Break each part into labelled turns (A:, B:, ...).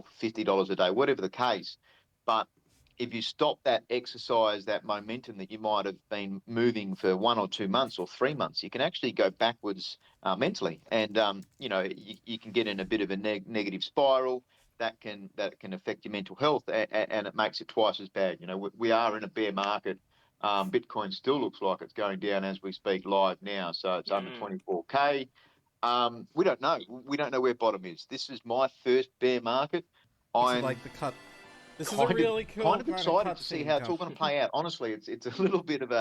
A: or for $50 a day, whatever the case. But if you stop that exercise, that momentum that you might have been moving for 1 or 2 months or 3 months, you can actually go backwards mentally, and you can get in a bit of a negative spiral that can affect your mental health, and it makes it twice as bad. We are in a bear market. Bitcoin still looks like it's going down as we speak live now, so it's under 24K. We don't know. We don't know where bottom is. This is my first bear market. I'm
B: like the cut. This is a
A: kind of
B: really cool
A: excited to see how it's all going to play out. Honestly, it's a little bit of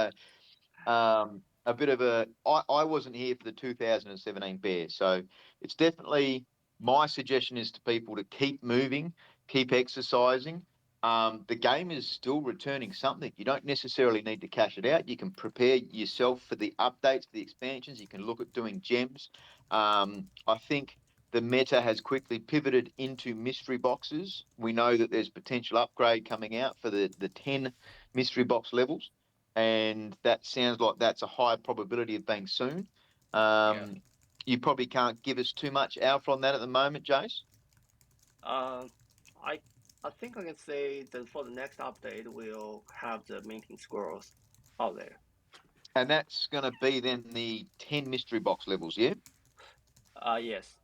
A: I wasn't here for the 2017 bear, so it's definitely my suggestion is to people to keep moving, keep exercising. The game is still returning something. You don't necessarily need to cash it out. You can prepare yourself for the updates, for the expansions. You can look at doing gems. I think the meta has quickly pivoted into mystery boxes. We know that there's potential upgrade coming out for the 10 mystery box levels, and that sounds like that's a high probability of being soon. You probably can't give us too much alpha on that at the moment, Jace.
C: I I think I can say that for the next update, we'll have the minting squirrels out there.
A: And that's going to be then the 10 mystery box levels, yeah?
C: Yes.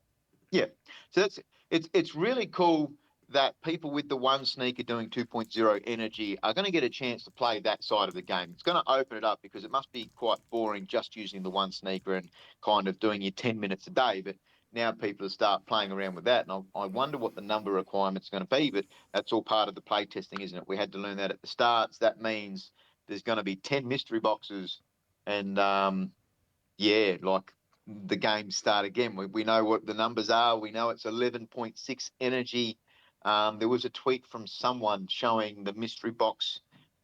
A: Yeah. So it's really cool that people with the one sneaker doing 2.0 energy are going to get a chance to play that side of the game. It's going to open it up because it must be quite boring just using the one sneaker and kind of doing your 10 minutes a day. But now people start playing around with that. And I wonder what the number requirement's going to be, but that's all part of the play testing, isn't it? We had to learn that at the start. So that means there's going to be 10 mystery boxes and, like the games start again. We know what the numbers are. We know it's 11.6 energy. There was a tweet from someone showing the mystery box,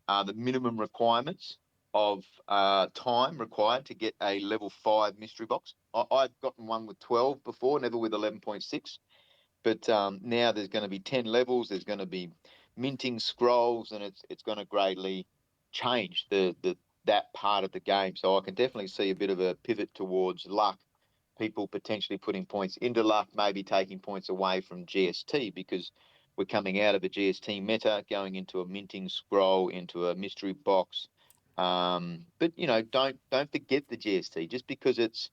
A: the minimum requirements of time required to get a level 5 mystery box. I've gotten one with 12 before, never with 11.6. But now there's going to be 10 levels. There's going to be minting scrolls, and it's going to greatly change that part of the game. So I can definitely see a bit of a pivot towards luck. People potentially putting points into luck, maybe taking points away from GST, because we're coming out of a GST meta, going into a minting scroll, into a mystery box. But don't forget the GST. Just because it's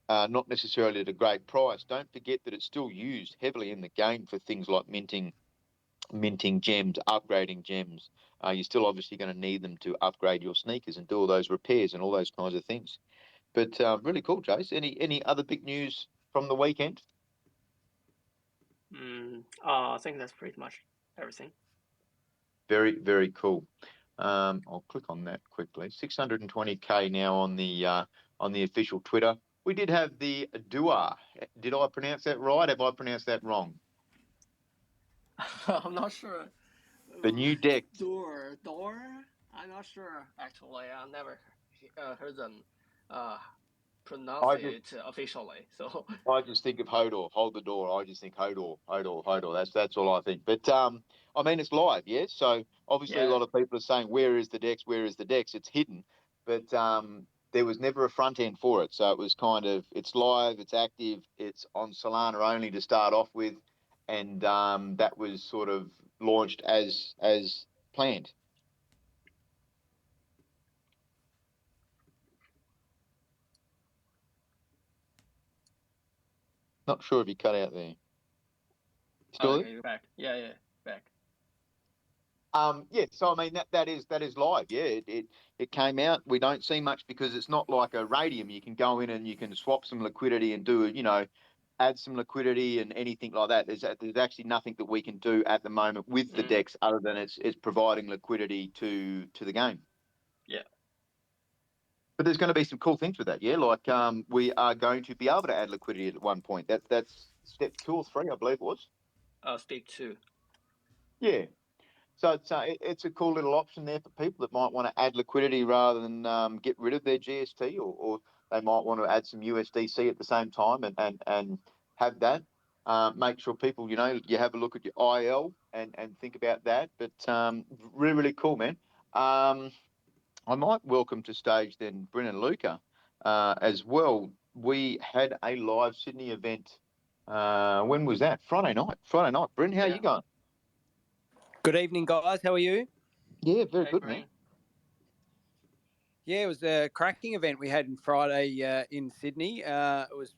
A: not necessarily at a great price, don't forget that it's still used heavily in the game for things like minting gems, upgrading gems. You're still obviously going to need them to upgrade your sneakers and do all those repairs and all those kinds of things. But really cool, Jace. Any other big news from the weekend?
C: I think that's pretty much everything.
A: Very, very cool. I'll click on that quickly. 620K now on the official Twitter. We did have the Dua. Did I pronounce that right? Have I pronounced that wrong?
C: I'm not sure.
A: The new deck.
C: Door. I'm not sure. Actually, I never heard them pronounce it officially. So
A: I just think of Hodor, hold the door. I just think Hodor. That's all I think. But I mean, it's live, yeah. So obviously, a lot of people are saying, "Where is the Dex? Where is the Dex?" It's hidden, but there was never a front end for it. So it was kind of, it's live, it's active, it's on Solana only to start off with, and that was sort of launched as planned. Not sure if you cut out there.
C: Still okay, you're back. Yeah, back.
A: So I mean that is live. Yeah, it came out. We don't see much because it's not like a radium. You can go in and you can swap some liquidity and do add some liquidity and anything like that. There's actually nothing that we can do at the moment with the DEX other than it's providing liquidity to the game.
C: Yeah.
A: But there's going to be some cool things with that. Yeah, like we are going to be able to add liquidity at one point. That's step 2 or 3, I believe it was.
C: Step 2.
A: Yeah. So it's a cool little option there for people that might want to add liquidity rather than get rid of their GST, or they might want to add some USDC at the same time and have that. Make sure people, you have a look at your IL and think about that. But really, really cool, man. I might welcome to stage then Bryn and Luca as well. We had a live Sydney event When was that? Friday night. Friday night. Bryn, how are you going?
B: Good evening, guys. How are you?
A: Yeah, very
C: Hey,
A: good,
C: Brian.
A: man.
B: Yeah, it was a cracking event we had on Friday in Sydney. It was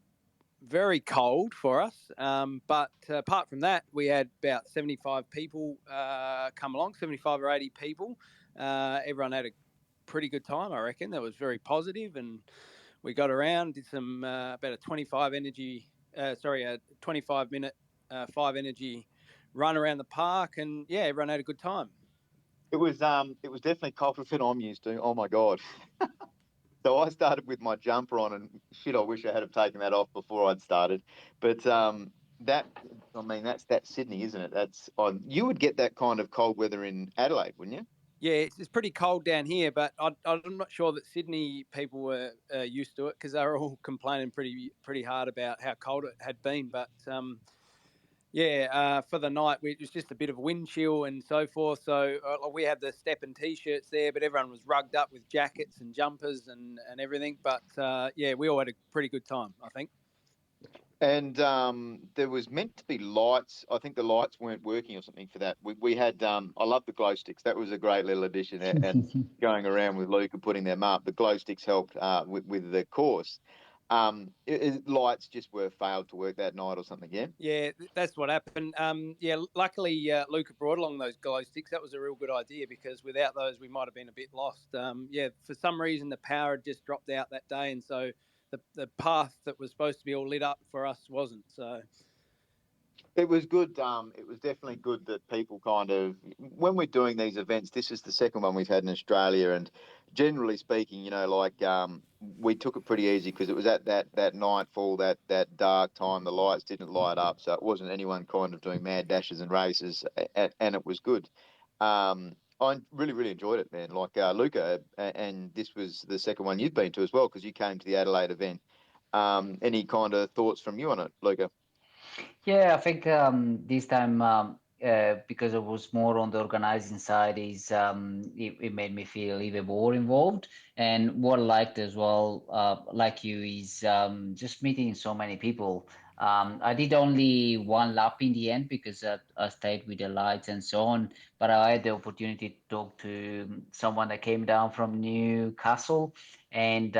B: very cold for us, but apart from that, we had about 75 people come along, 75 or 80 people. Everyone had a pretty good time, I reckon. That was very positive, and we got around, did some about a 25-minute 5 energy run around the park, and yeah, everyone had a good time.
A: It was definitely colder than I'm used to. Oh my God. So I started with my jumper on, and shit, I wish I had have taken that off before I'd started. But that, I mean, that's Sydney, isn't it? That's on. You would get that kind of cold weather in Adelaide, wouldn't you?
B: Yeah, it's pretty cold down here, but I'm not sure that Sydney people were used to it because they were all complaining pretty hard about how cold it had been. But yeah, for the night, it was just a bit of a wind chill and so forth. So we had the StepN t-shirts there, but everyone was rugged up with jackets and jumpers and everything. But yeah, we all had a pretty good time, I think.
A: And there was meant to be lights. I think the lights weren't working or something for that. We had I love the glow sticks. That was a great little addition. And going around with Luke and putting them up, the glow sticks helped with the course. Lights just were failed to work that night or something. Yeah.
B: Yeah, that's what happened. Yeah, luckily Luca brought along those glow sticks. That was a real good idea because without those we might have been a bit lost. Yeah, for some reason the power had just dropped out that day, and so the path that was supposed to be all lit up for us wasn't. So
A: It was good. It was definitely good that people kind of, when we're doing these events, this is the second one we've had in Australia, and generally speaking, like we took it pretty easy because it was at that nightfall, that dark time, the lights didn't light up, so it wasn't anyone kind of doing mad dashes and races, and it was good. I really enjoyed it, man. Like Luca, and this was the second one you've been to as well because you came to the Adelaide event. Any kind of thoughts from you on it, Luca?
D: Yeah, I think this time because I was more on the organizing side, it made me feel even more involved. And what I liked as well, like you, is just meeting so many people. I did only one lap in the end because I stayed with the lights and so on. But I had the opportunity to talk to someone that came down from Newcastle, and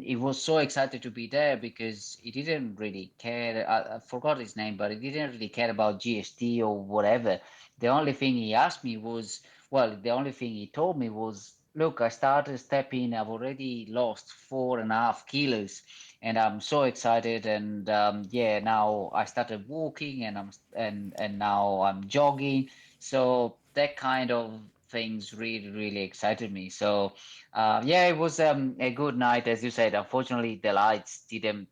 D: he was so excited to be there because he didn't really care. I forgot his name, but he didn't really care about GST or whatever. The only thing he asked me was, well, the only thing he told me was, look, I started stepping. I've already lost 4.5 kilos, and I'm so excited. And yeah, now I started walking, and and now I'm jogging. So that kind of things really excited me. So yeah, it was a good night, as you said. Unfortunately, the lights didn't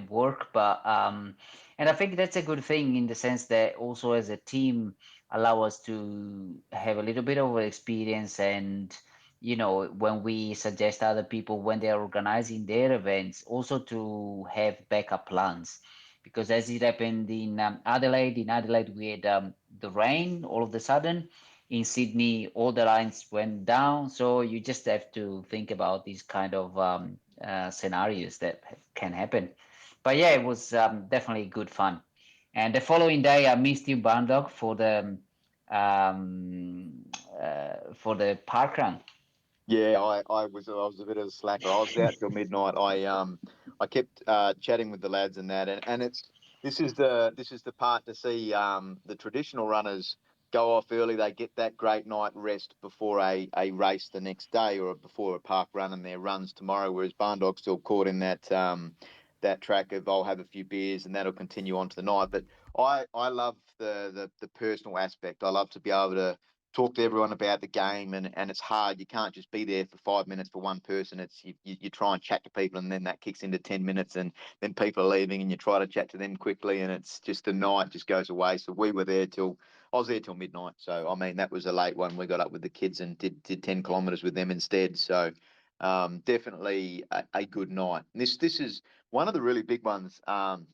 D: work, but and I think that's a good thing in the sense that also as a team allow us to have a little bit of experience, and when we suggest other people when they are organizing their events, also to have backup plans. Because as it happened in Adelaide we had the rain all of a sudden. In Sydney, all the lines went down. So you just have to think about these kind of scenarios that can happen. But yeah, it was definitely good fun. And the following day, I missed you, Bandog, for the park run.
A: Yeah, I was a bit of a slacker. I was out till midnight. I kept chatting with the lads and that, and it's this is the part to see the traditional runners go off early. They get that great night rest before a race the next day or before a park run and their runs tomorrow. Whereas Barndog's still caught in that track of I'll have a few beers and that'll continue on to the night. But I love the personal aspect. I love to be able to talk to everyone about the game, and it's hard. You can't just be there for 5 minutes for one person. It's you try and chat to people, and then that kicks into 10 minutes, and then people are leaving, and you try to chat to them quickly, and it's just the night just goes away. So I was there till midnight. So I mean that was a late one. We got up with the kids and did 10 kilometers with them instead. So definitely a good night. And this is one of the really big ones. I've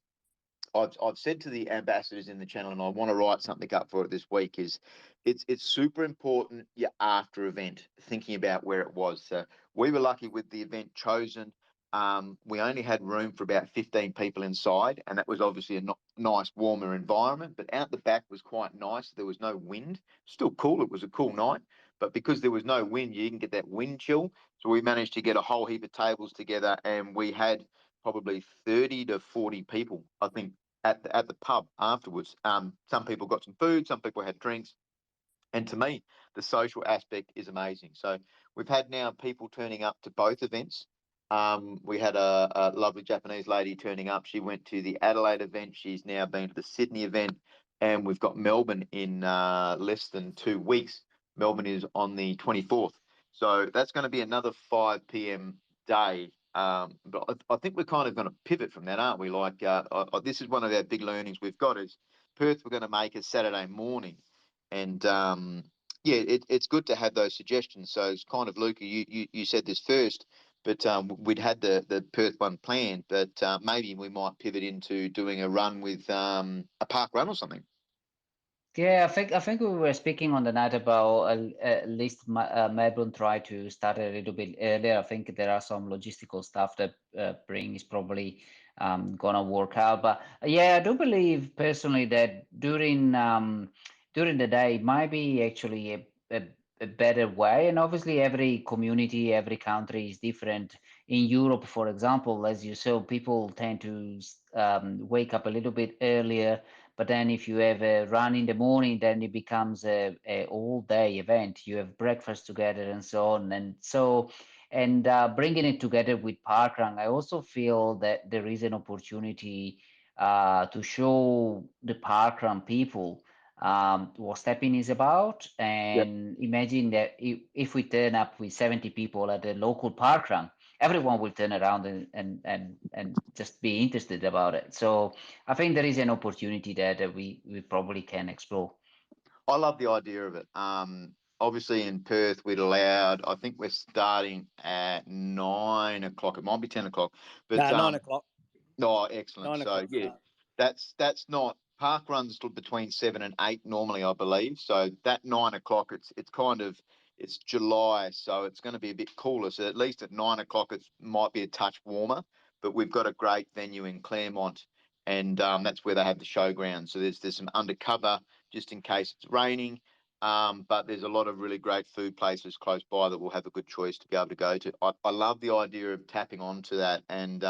A: said to the ambassadors in the channel, and I want to write something up for it this week. Is it's super important your after event thinking about where it was. So we were lucky with the event chosen. We only had room for about 15 people inside, and that was obviously a nice, warmer environment. But out the back was quite nice. There was no wind. Still cool. It was a cool night. But because there was no wind, you didn't get that wind chill. So we managed to get a whole heap of tables together, and we had probably 30 to 40 people, I think, at the pub afterwards. Some people got some food, some people had drinks. And to me, the social aspect is amazing. So we've had now people turning up to both events. We had a lovely Japanese lady turning up. She went to the Adelaide event. She's now been to the Sydney event. And we've got Melbourne in less than 2 weeks. Melbourne is on the 24th. So that's going to be another 5 p.m. day. But I think we're kind of going to pivot from that, aren't we? Like this is one of our big learnings we've got is Perth we're going to make a Saturday morning. And yeah, it's good to have those suggestions. So it's kind of, Luca, you said this first, but we'd had the Perth one planned, but maybe we might pivot into doing a run with a park run or something.
D: Yeah, I think we were speaking on the night about at least Melbourne try to start a little bit earlier. I think there are some logistical stuff that Bring is probably gonna work out. But yeah, I do believe personally that during the day it might be actually a better way. And obviously every community, every country is different. In Europe, for example, as you saw, people tend to wake up a little bit earlier. But then if you have a run in the morning, then it becomes a all day event. You have breakfast together and so on. And bringing it together with parkrun, I also feel that there is an opportunity to show the parkrun people what StepN is about.
A: Yeah.
D: And imagine that if we turn up with 70 people at a local parkrun, everyone will turn around and just be interested about it. So I think there is an opportunity there that we probably can explore.
A: I love the idea of it. Obviously in Perth we'd allowed, I think we're starting at 9 o'clock. It might be 10 o'clock, but
B: No, 9 o'clock.
A: oh, excellent.
B: 9 o'clock
A: So yeah,
B: start.
A: that's not park runs between 7 and 8 normally, I believe. So that 9 o'clock, it's kind of it's July, so it's going to be a bit cooler. So at least at 9 o'clock, it might be a touch warmer. But we've got a great venue in Claremont, and that's where they have the showground. So there's some undercover just in case it's raining. But there's a lot of really great food places close by that we'll have a good choice to be able to go to. I love the idea of tapping onto that, and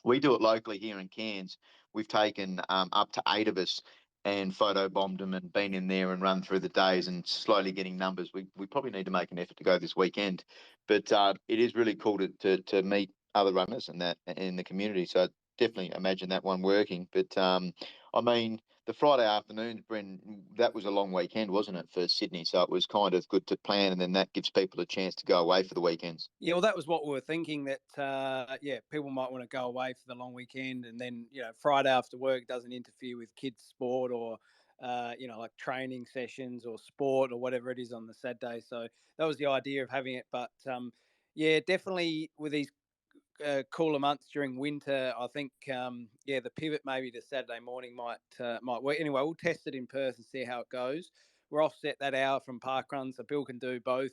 A: we do it locally here in Cairns. We've taken up to 8 of us and photo bombed them and been in there and run through the days and slowly getting numbers. We probably need to make an effort to go this weekend, but it is really cool to meet other runners and that in the community. So definitely imagine that one working. But I mean, the Friday afternoons, Bren, that was a long weekend, wasn't it, for Sydney? So it was kind of good to plan, and then that gives people a chance to go away for the weekends.
B: Yeah, well, that was what we were thinking. That yeah, people might want to go away for the long weekend, and then Friday after work doesn't interfere with kids' sport or like training sessions or sport or whatever it is on the Saturday. So that was the idea of having it. But yeah, definitely with these cooler months during winter, I think the pivot maybe to Saturday morning might work. Anyway, we'll test it in Perth and see how it goes. We're offset that hour from park runs, so Bill can do both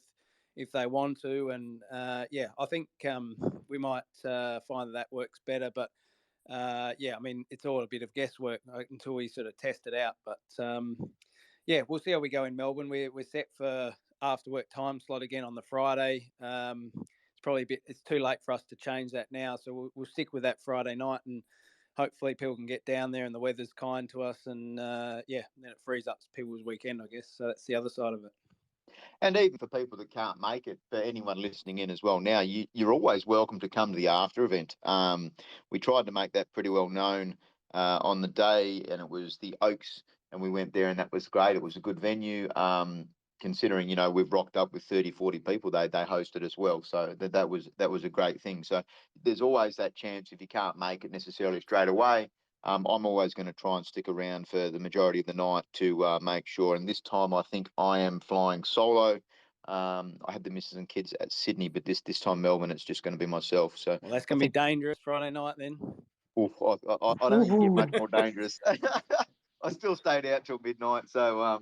B: if they want to. And I think we might find that works better. But I mean, it's all a bit of guesswork until we sort of test it out. But we'll see how we go in Melbourne. We're set for after work time slot again on the Friday. Probably it's too late for us to change that now, so we'll stick with that Friday night, and hopefully people can get down there and the weather's kind to us, and then it frees up people's weekend, I guess. So that's the other side of it.
A: And even for people that can't make it, for anyone listening in as well now, you're always welcome to come to the after event. We tried to make that pretty well known on the day, and it was the Oaks, and we went there, and that was great. It was a good venue. Considering we've rocked up with 30, 40 people, they hosted as well, so that was a great thing. So there's always that chance if you can't make it necessarily straight away. I'm always going to try and stick around for the majority of the night to make sure. And this time, I think I am flying solo. I had the missus and kids at Sydney, but this time Melbourne, it's just going to be myself. So
B: well, that's going to be dangerous Friday night then.
A: Oof, I don't think it get much more dangerous. I still stayed out till midnight, so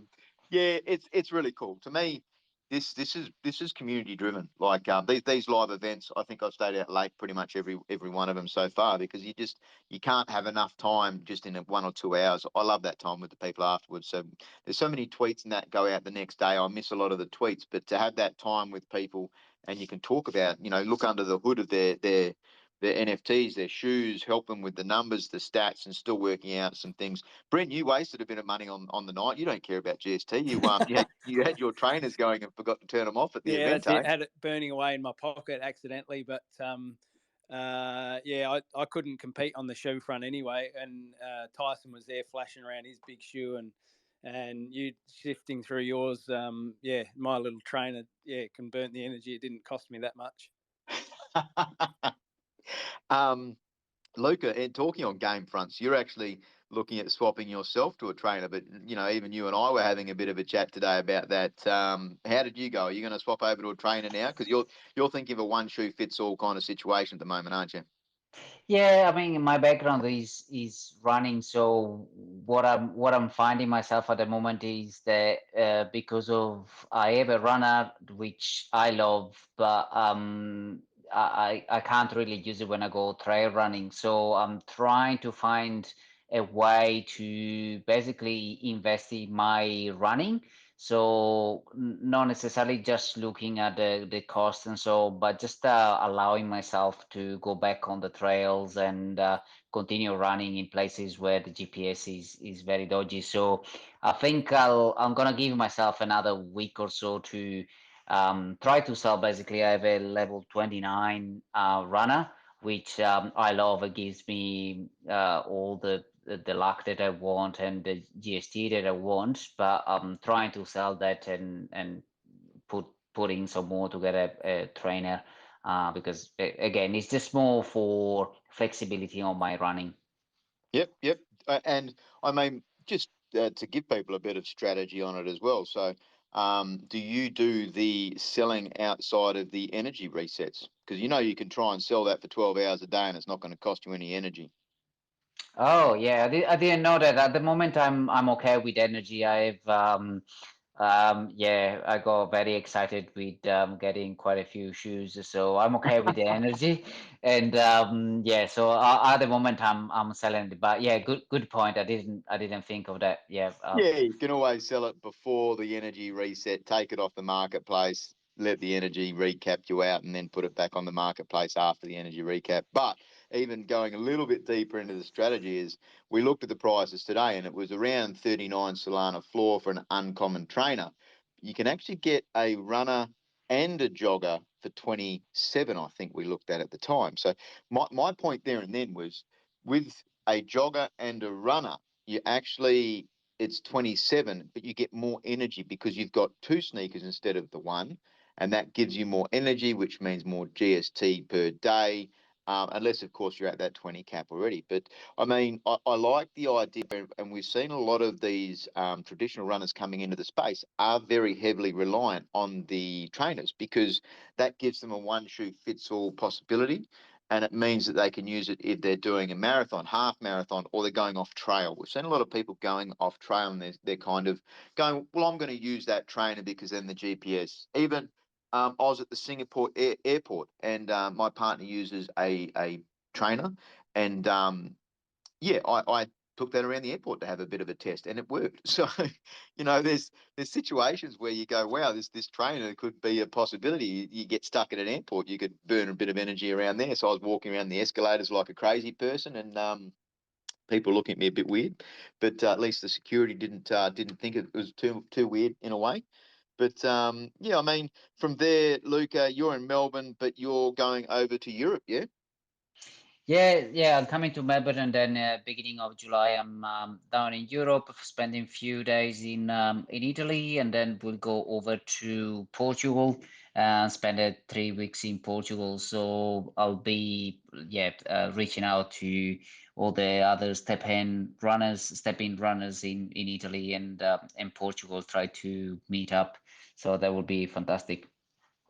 A: yeah, it's really cool to me. this is community driven. Like these live events, I think I've stayed out late pretty much every one of them so far, because you can't have enough time just in 1 or 2 hours. I love that time with the people afterwards. So there's so many tweets and that go out the next day. I miss a lot of the tweets, but to have that time with people and you can talk about, look under the hood of their NFTs, their shoes, help them with the numbers, the stats, and still working out some things. Brent, you wasted a bit of money on the night. You don't care about GST. You had your trainers going and forgot to turn them off at the event.
B: That's it. Had it burning away in my pocket accidentally, but I couldn't compete on the shoe front anyway. And Tyson was there flashing around his big shoe, and you shifting through yours. My little trainer, can burn the energy. It didn't cost me that much.
A: Luca, and talking on game fronts, you're actually looking at swapping yourself to a trainer, but even you and I were having a bit of a chat today about that. How did you go? Are you going to swap over to a trainer now? Because you're thinking of a one shoe fits all kind of situation at the moment, aren't you?
D: Yeah, I mean, my background is running, so what I'm finding myself at the moment is that because of I have a runner which I love, but I can't really use it when I go trail running. So I'm trying to find a way to basically invest in my running. So not necessarily just looking at the cost and so, but just allowing myself to go back on the trails and continue running in places where the GPS is very dodgy. So I think I'm gonna give myself another week or so to try to sell. Basically, I have a level 29 runner, which I love. It gives me all the luck that I want and the GST that I want, but I'm trying to sell that and put in some more to get a trainer because again, it's just more for flexibility on my running.
A: Yep. And I mean, just to give people a bit of strategy on it as well. So, do you do the selling outside of the energy resets? Because you can try and sell that for 12 hours a day and it's not going to cost you any energy.
D: Oh yeah, I didn't know that. At the moment, I'm okay with energy. I got very excited with getting quite a few shoes, so I'm okay with the energy. And so at the moment I'm selling it. But yeah, good point. I didn't think of that. Yeah.
A: Yeah, you can always sell it before the energy reset, take it off the marketplace, let the energy recap you out, and then put it back on the marketplace after the energy recap. But even going a little bit deeper into the strategy is we looked at the prices today and it was around 39 Solana floor for an uncommon trainer. You can actually get a runner and a jogger for 27, I think we looked at the time. So my point there and then was with a jogger and a runner, it's 27, but you get more energy because you've got two sneakers instead of the one, and that gives you more energy, which means more GST per day, unless, of course, you're at that 20 cap already. But, I mean, I like the idea, and we've seen a lot of these traditional runners coming into the space are very heavily reliant on the trainers because that gives them a one-shoe-fits-all possibility. And it means that they can use it if they're doing a marathon, half marathon, or they're going off trail. We've seen a lot of people going off trail and they're kind of going, well, I'm going to use that trainer because then the GPS. Even I was at the Singapore airport and my partner uses a trainer. And I took that around the airport to have a bit of a test and it worked. So, there's situations where you go, wow, this trainer could be a possibility. You get stuck at an airport, you could burn a bit of energy around there. So I was walking around the escalators like a crazy person and people looking at me a bit weird, but at least the security didn't think it was too weird in a way. But I mean, from there, Luca, you're in Melbourne, but you're going over to Europe, yeah?
D: Yeah. I'm coming to Melbourne, and then beginning of July, I'm down in Europe, spending a few days in Italy, and then we'll go over to Portugal and spend 3 weeks in Portugal. So I'll be reaching out to all the other step-in runners in Italy and Portugal, try to meet up. So that would be fantastic.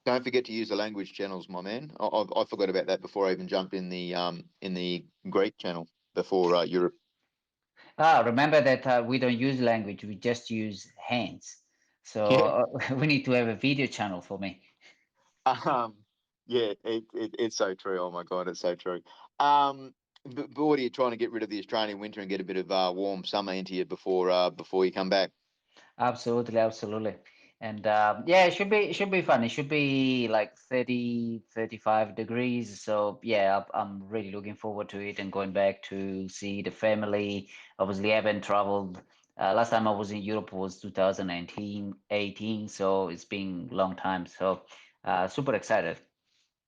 A: Don't forget to use the language channels, my man. I forgot about that before I even jump in the Greek channel before Europe.
D: Remember that we don't use language; we just use hands. So
A: Yeah.
D: we need to have a video channel for me.
A: Yeah, it's so true. Oh my God, it's so true. Um, but what are you trying to get rid of the Australian winter and get a bit of warm summer into you before you come back?
D: Absolutely, absolutely. And yeah, it should be fun. It should be like 30, 35 degrees. So yeah, I'm really looking forward to it and going back to see the family. Obviously, I haven't traveled. Last time I was in Europe was 2019, 18, so it's been a long time. So super excited.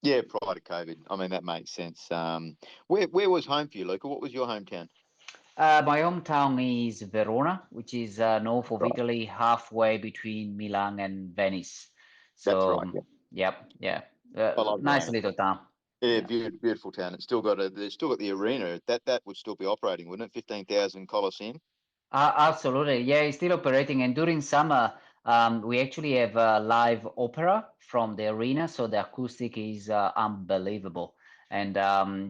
A: Yeah, prior to COVID. I mean, that makes sense. Where was home for you, Luca? What was your hometown?
D: My hometown is Verona, which is north of
A: Right.
D: Italy, halfway between Milan and Venice.
A: That's
D: So,
A: right. Yeah,
D: yep, yeah,
A: I love
D: nice
A: Verona.
D: little town.
A: Yeah,
D: Yeah.
A: beautiful town. It's still got they've still got the arena. That would still be operating, wouldn't it? 15,000 Coliseum.
D: Absolutely. Yeah, it's still operating. And during summer, we actually have a live opera from the arena. So the acoustic is unbelievable. And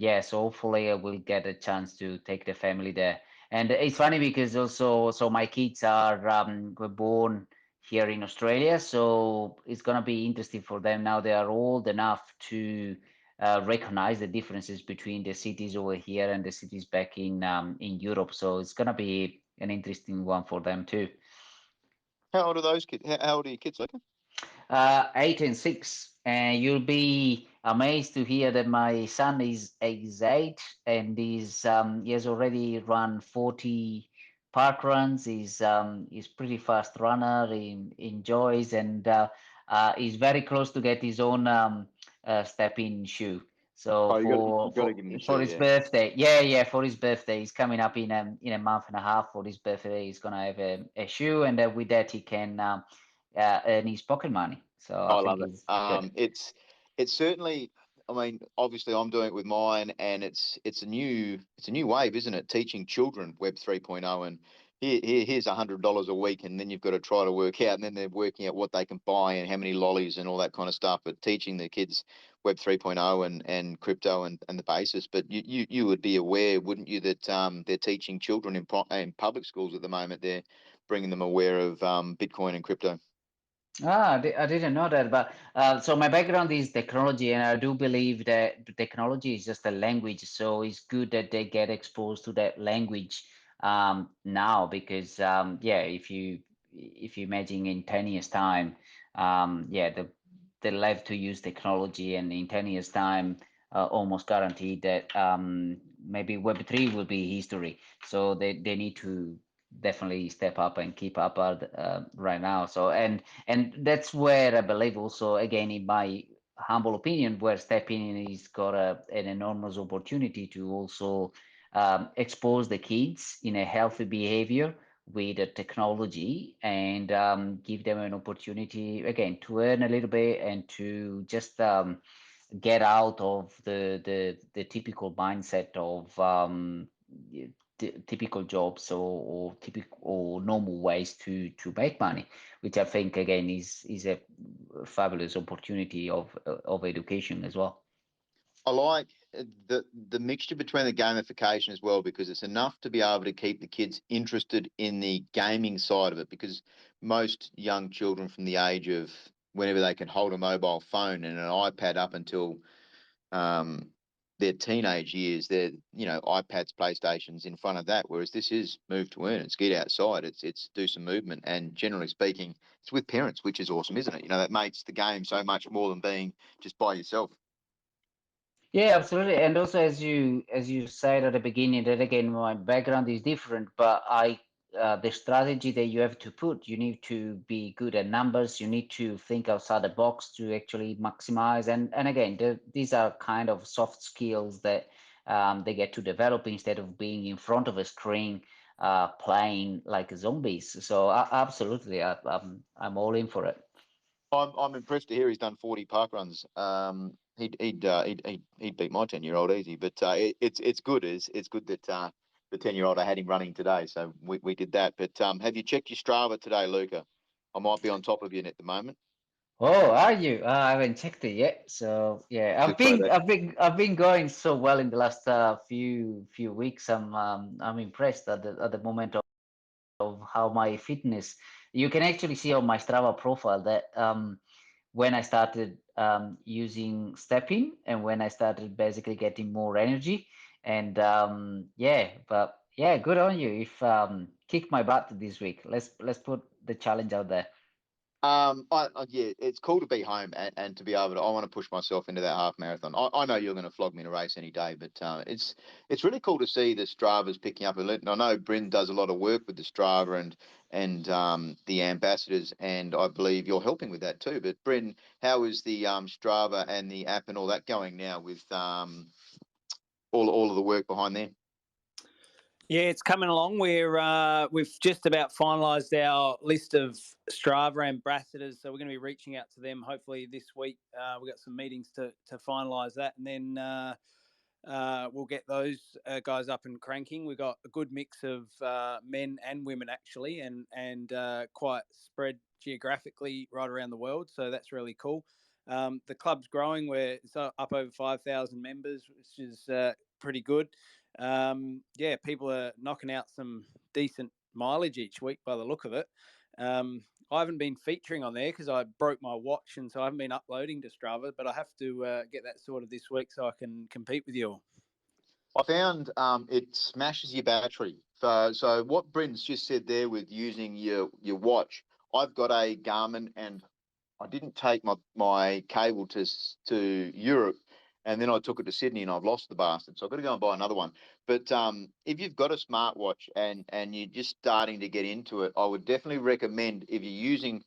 D: yeah, so hopefully I will get a chance to take the family there. And it's funny because also, so my kids were born here in Australia. So it's going to be interesting for them now. They are old enough to recognize the differences between the cities over here and the cities back in Europe. So it's gonna be an interesting one for them too.
A: How old are those kids? How old are your kids, Luca?
D: 8 and 6, and you'll be amazed to hear that my son is 8 and he has already run 40 park runs. He's pretty fast runner. He enjoys and he's very close to get his own step-in shoe. So
A: Oh,
D: for
A: you got to
D: for
A: give them the
D: for
A: shoe,
D: his
A: yeah.
D: birthday, yeah, for his birthday, he's coming up in a month and a half. For his birthday, he's gonna have a shoe, and with that he can earn his pocket money. So I
A: I
D: think
A: love it.
D: it's good.
A: It's certainly. I mean, obviously, I'm doing it with mine, and it's a new wave, isn't it? Teaching children Web 3.0, and here's $100 a week, and then you've got to try to work out, and then they're working out what they can buy and how many lollies and all that kind of stuff. But teaching the kids Web 3.0 and crypto and the basis. But you would be aware, wouldn't you, that they're teaching children in public schools at the moment. They're bringing them aware of Bitcoin and crypto.
D: I didn't know that, but so my background is technology, and I do believe that the technology is just a language. So it's good that they get exposed to that language now, because yeah, if you imagine in 10 years' time, yeah, they'll have to use technology, and in 10 years' time, almost guaranteed that maybe Web3 will be history. So they need to definitely step up and keep up right now. So and that's where I believe also, again, in my humble opinion, where StepN is got an enormous opportunity to also expose the kids in a healthy behavior with the technology, and give them an opportunity again to earn a little bit and to just get out of the typical mindset of typical jobs, or typical or normal ways to make money, which I think again is a fabulous opportunity of education as well.
A: I like the mixture between the gamification as well, because it's enough to be able to keep the kids interested in the gaming side of it, because most young children from the age of whenever they can hold a mobile phone and an iPad up until um, their teenage years, they're iPads, PlayStations in front of that. Whereas this is Move to Earn. It's get outside. It's do some movement, and generally speaking, it's with parents, which is awesome, isn't it? That makes the game so much more than being just by yourself.
D: Yeah, absolutely. And also, as you said at the beginning, that again, my background is different, but the strategy that you have to put, you need to be good at numbers. You need to think outside the box to actually maximize. And again, these are kind of soft skills that they get to develop instead of being in front of a screen playing like zombies. So absolutely, I'm all in for it.
A: I'm impressed to hear he's done 40 park runs. He'd beat my 10-year-old easy, but it's good. It's good that the 10-year-old, I had him running today, so we did that. But have you checked your Strava today, Luca? I might be on top of you at the moment.
D: Oh, are you? I haven't checked it yet. So yeah, I've
A: Just so
D: been
A: that
D: I've been I've been going so well in the last few weeks. I'm impressed at the moment of how my fitness. You can actually see on my Strava profile that when I started using StepN and when I started basically getting more energy. And but yeah, good on you. If kick my butt this week. Let's put the challenge out there.
A: Yeah, it's cool to be home and to be able to. I want to push myself into that half marathon. I know you're going to flog me in a race any day, but it's really cool to see the Strava's picking up. And I know Bryn does a lot of work with the Strava and the ambassadors, and I believe you're helping with that too. But Bryn, how is the Strava and the app and all that going now with all of the work behind there?
B: Yeah, it's coming along. We've just about finalised our list of Strava ambassadors, so we're going to be reaching out to them hopefully this week. We've got some meetings to finalise that, and then we'll get those guys up and cranking. We've got a good mix of men and women actually, and quite spread geographically right around the world, so that's really cool. The club's growing. It's up over 5,000 members, which is pretty good. Yeah, people are knocking out some decent mileage each week by the look of it. I haven't been featuring on there because I broke my watch, and so I haven't been uploading to Strava, but I have to get that sorted this week so I can compete with you all.
A: I found it smashes your battery. So what Bryn's just said there with using your watch, I've got a Garmin and I didn't take my cable to Europe, and then I took it to Sydney and I've lost the bastard. So I've got to go and buy another one. But if you've got a smartwatch and you're just starting to get into it, I would definitely recommend, if you're using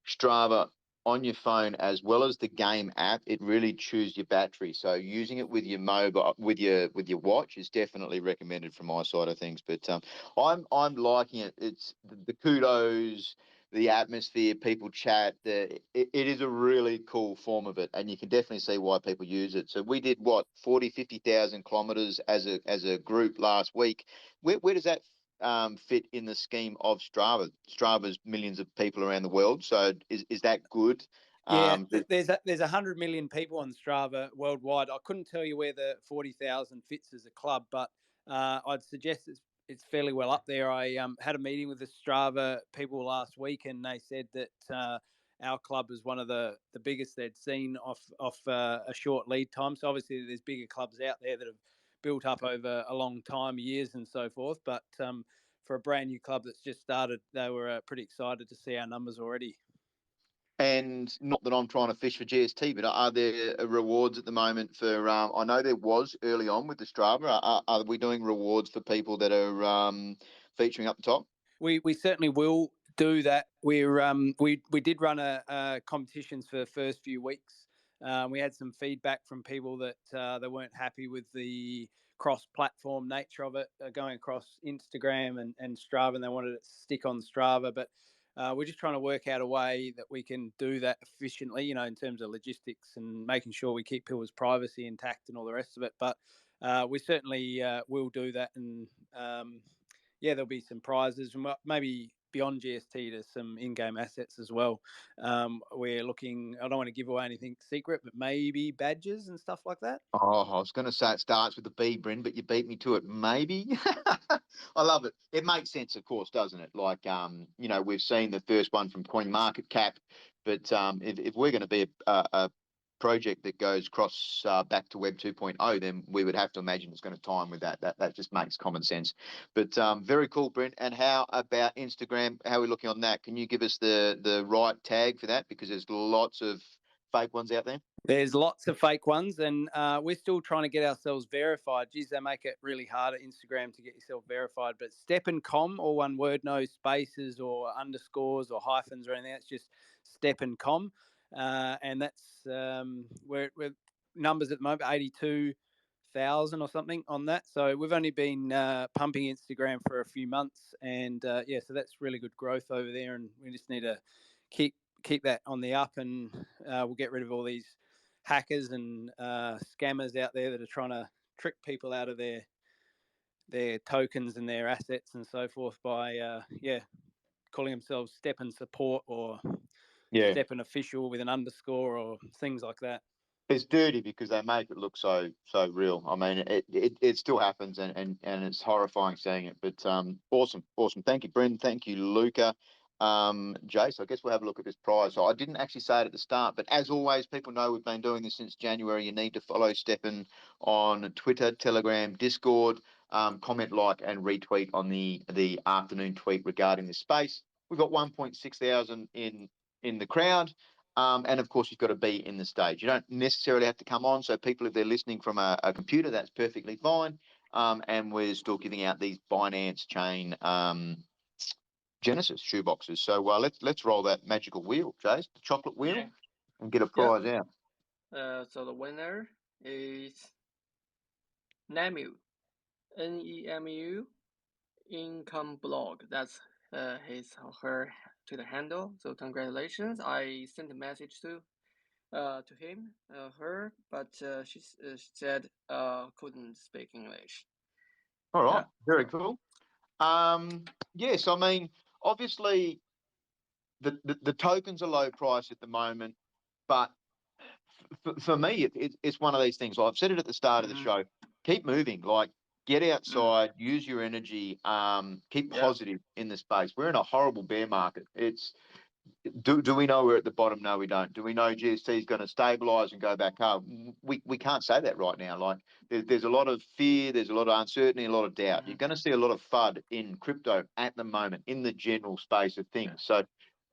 A: Strava on your phone as well as the game app, it really chews your battery. So using it with your mobile, with your watch, is definitely recommended from my side of things. But I'm liking it. It's the kudos, the atmosphere, people chat. It is a really cool form of it, and you can definitely see why people use it. So we did 50,000 kilometers as a group last week. Where does that fit in the scheme of Strava? Strava's millions of people around the world, so is that good?
B: Yeah, there's 100 million people on Strava worldwide. I couldn't tell you where the 40,000 fits as a club, but I'd suggest it's fairly well up there. I had a meeting with the Strava people last week, and they said that our club is one of the biggest they'd seen off a short lead time. So obviously there's bigger clubs out there that have built up over a long time, years and so forth. But for a brand new club that's just started, they were pretty excited to see our numbers already.
A: And not that I'm trying to fish for GST, but are there rewards at the moment for? I know there was early on with the Strava. Are we doing rewards for people that are featuring up the top?
B: We certainly will do that. We did run a competitions for the first few weeks. We had some feedback from people that they weren't happy with the cross-platform nature of it, going across Instagram and Strava, and they wanted it to stick on Strava. But we're just trying to work out a way that we can do that efficiently, in terms of logistics and making sure we keep people's privacy intact and all the rest of it. But we certainly will do that, and yeah, there'll be some prizes, maybe beyond GST to some in-game assets as well. We're looking, I don't want to give away anything secret, but maybe badges and stuff like that.
A: Oh, I was going to say it starts with the B, Bryn, but you beat me to it. Maybe. I love it. It makes sense, of course, doesn't it? Like, we've seen the first one from CoinMarketCap, but if we're going to be a project that goes across back to Web 2.0, then we would have to imagine it's going to time with that. That just makes common sense. But very cool, Brent. And how about Instagram? How are we looking on that? Can you give us the right tag for that? Because there's lots of fake ones out there.
B: There's lots of fake ones, and we're still trying to get ourselves verified. Geez, they make it really hard at Instagram to get yourself verified. But StepN.com, all one word, no spaces or underscores or hyphens or anything. That's just StepN.com. And that's we're numbers at the moment, 82,000 or something on that. So we've only been pumping Instagram for a few months, and yeah, so that's really good growth over there, and we just need to keep that on the up, and we'll get rid of all these hackers and scammers out there that are trying to trick people out of their tokens and their assets and so forth by calling themselves StepN support or StepN official with an underscore or things like that.
A: It's dirty because they make it look so real. I mean, it still happens, and it's horrifying seeing it. But awesome. Thank you, Brendan. Thank you, Luca. Jace, I guess we'll have a look at this prize. So I didn't actually say it at the start, but as always, people know we've been doing this since January. You need to follow StepN on Twitter, Telegram, Discord. Comment, like, and retweet on the afternoon tweet regarding this space. We've got 1.6 thousand in the crowd. And of course, you've got to be in the stage. You don't necessarily have to come on. So people, if they're listening from a computer, that's perfectly fine. And we're still giving out these Binance chain Genesis shoeboxes. So let's roll that magical wheel, Jace, the chocolate wheel, and get a prize out.
C: So the winner is Nemu, Nemu Income Blog. That's his or her Twitter handle. So congratulations. I sent a message to him, her, but she said couldn't speak English.
A: All right, very cool. Yes, I mean, obviously the tokens are low price at the moment, but for me, it's one of these things. I've said it at the start of the show. Keep moving. Like, get outside, use your energy, keep positive in the space. We're in a horrible bear market. Do we know we're at the bottom? No, we don't. Do we know GST is going to stabilize and go back up? We can't say that right now. Like, there's a lot of fear, there's a lot of uncertainty, a lot of doubt. You're going to see a lot of FUD in crypto at the moment in the general space of things. So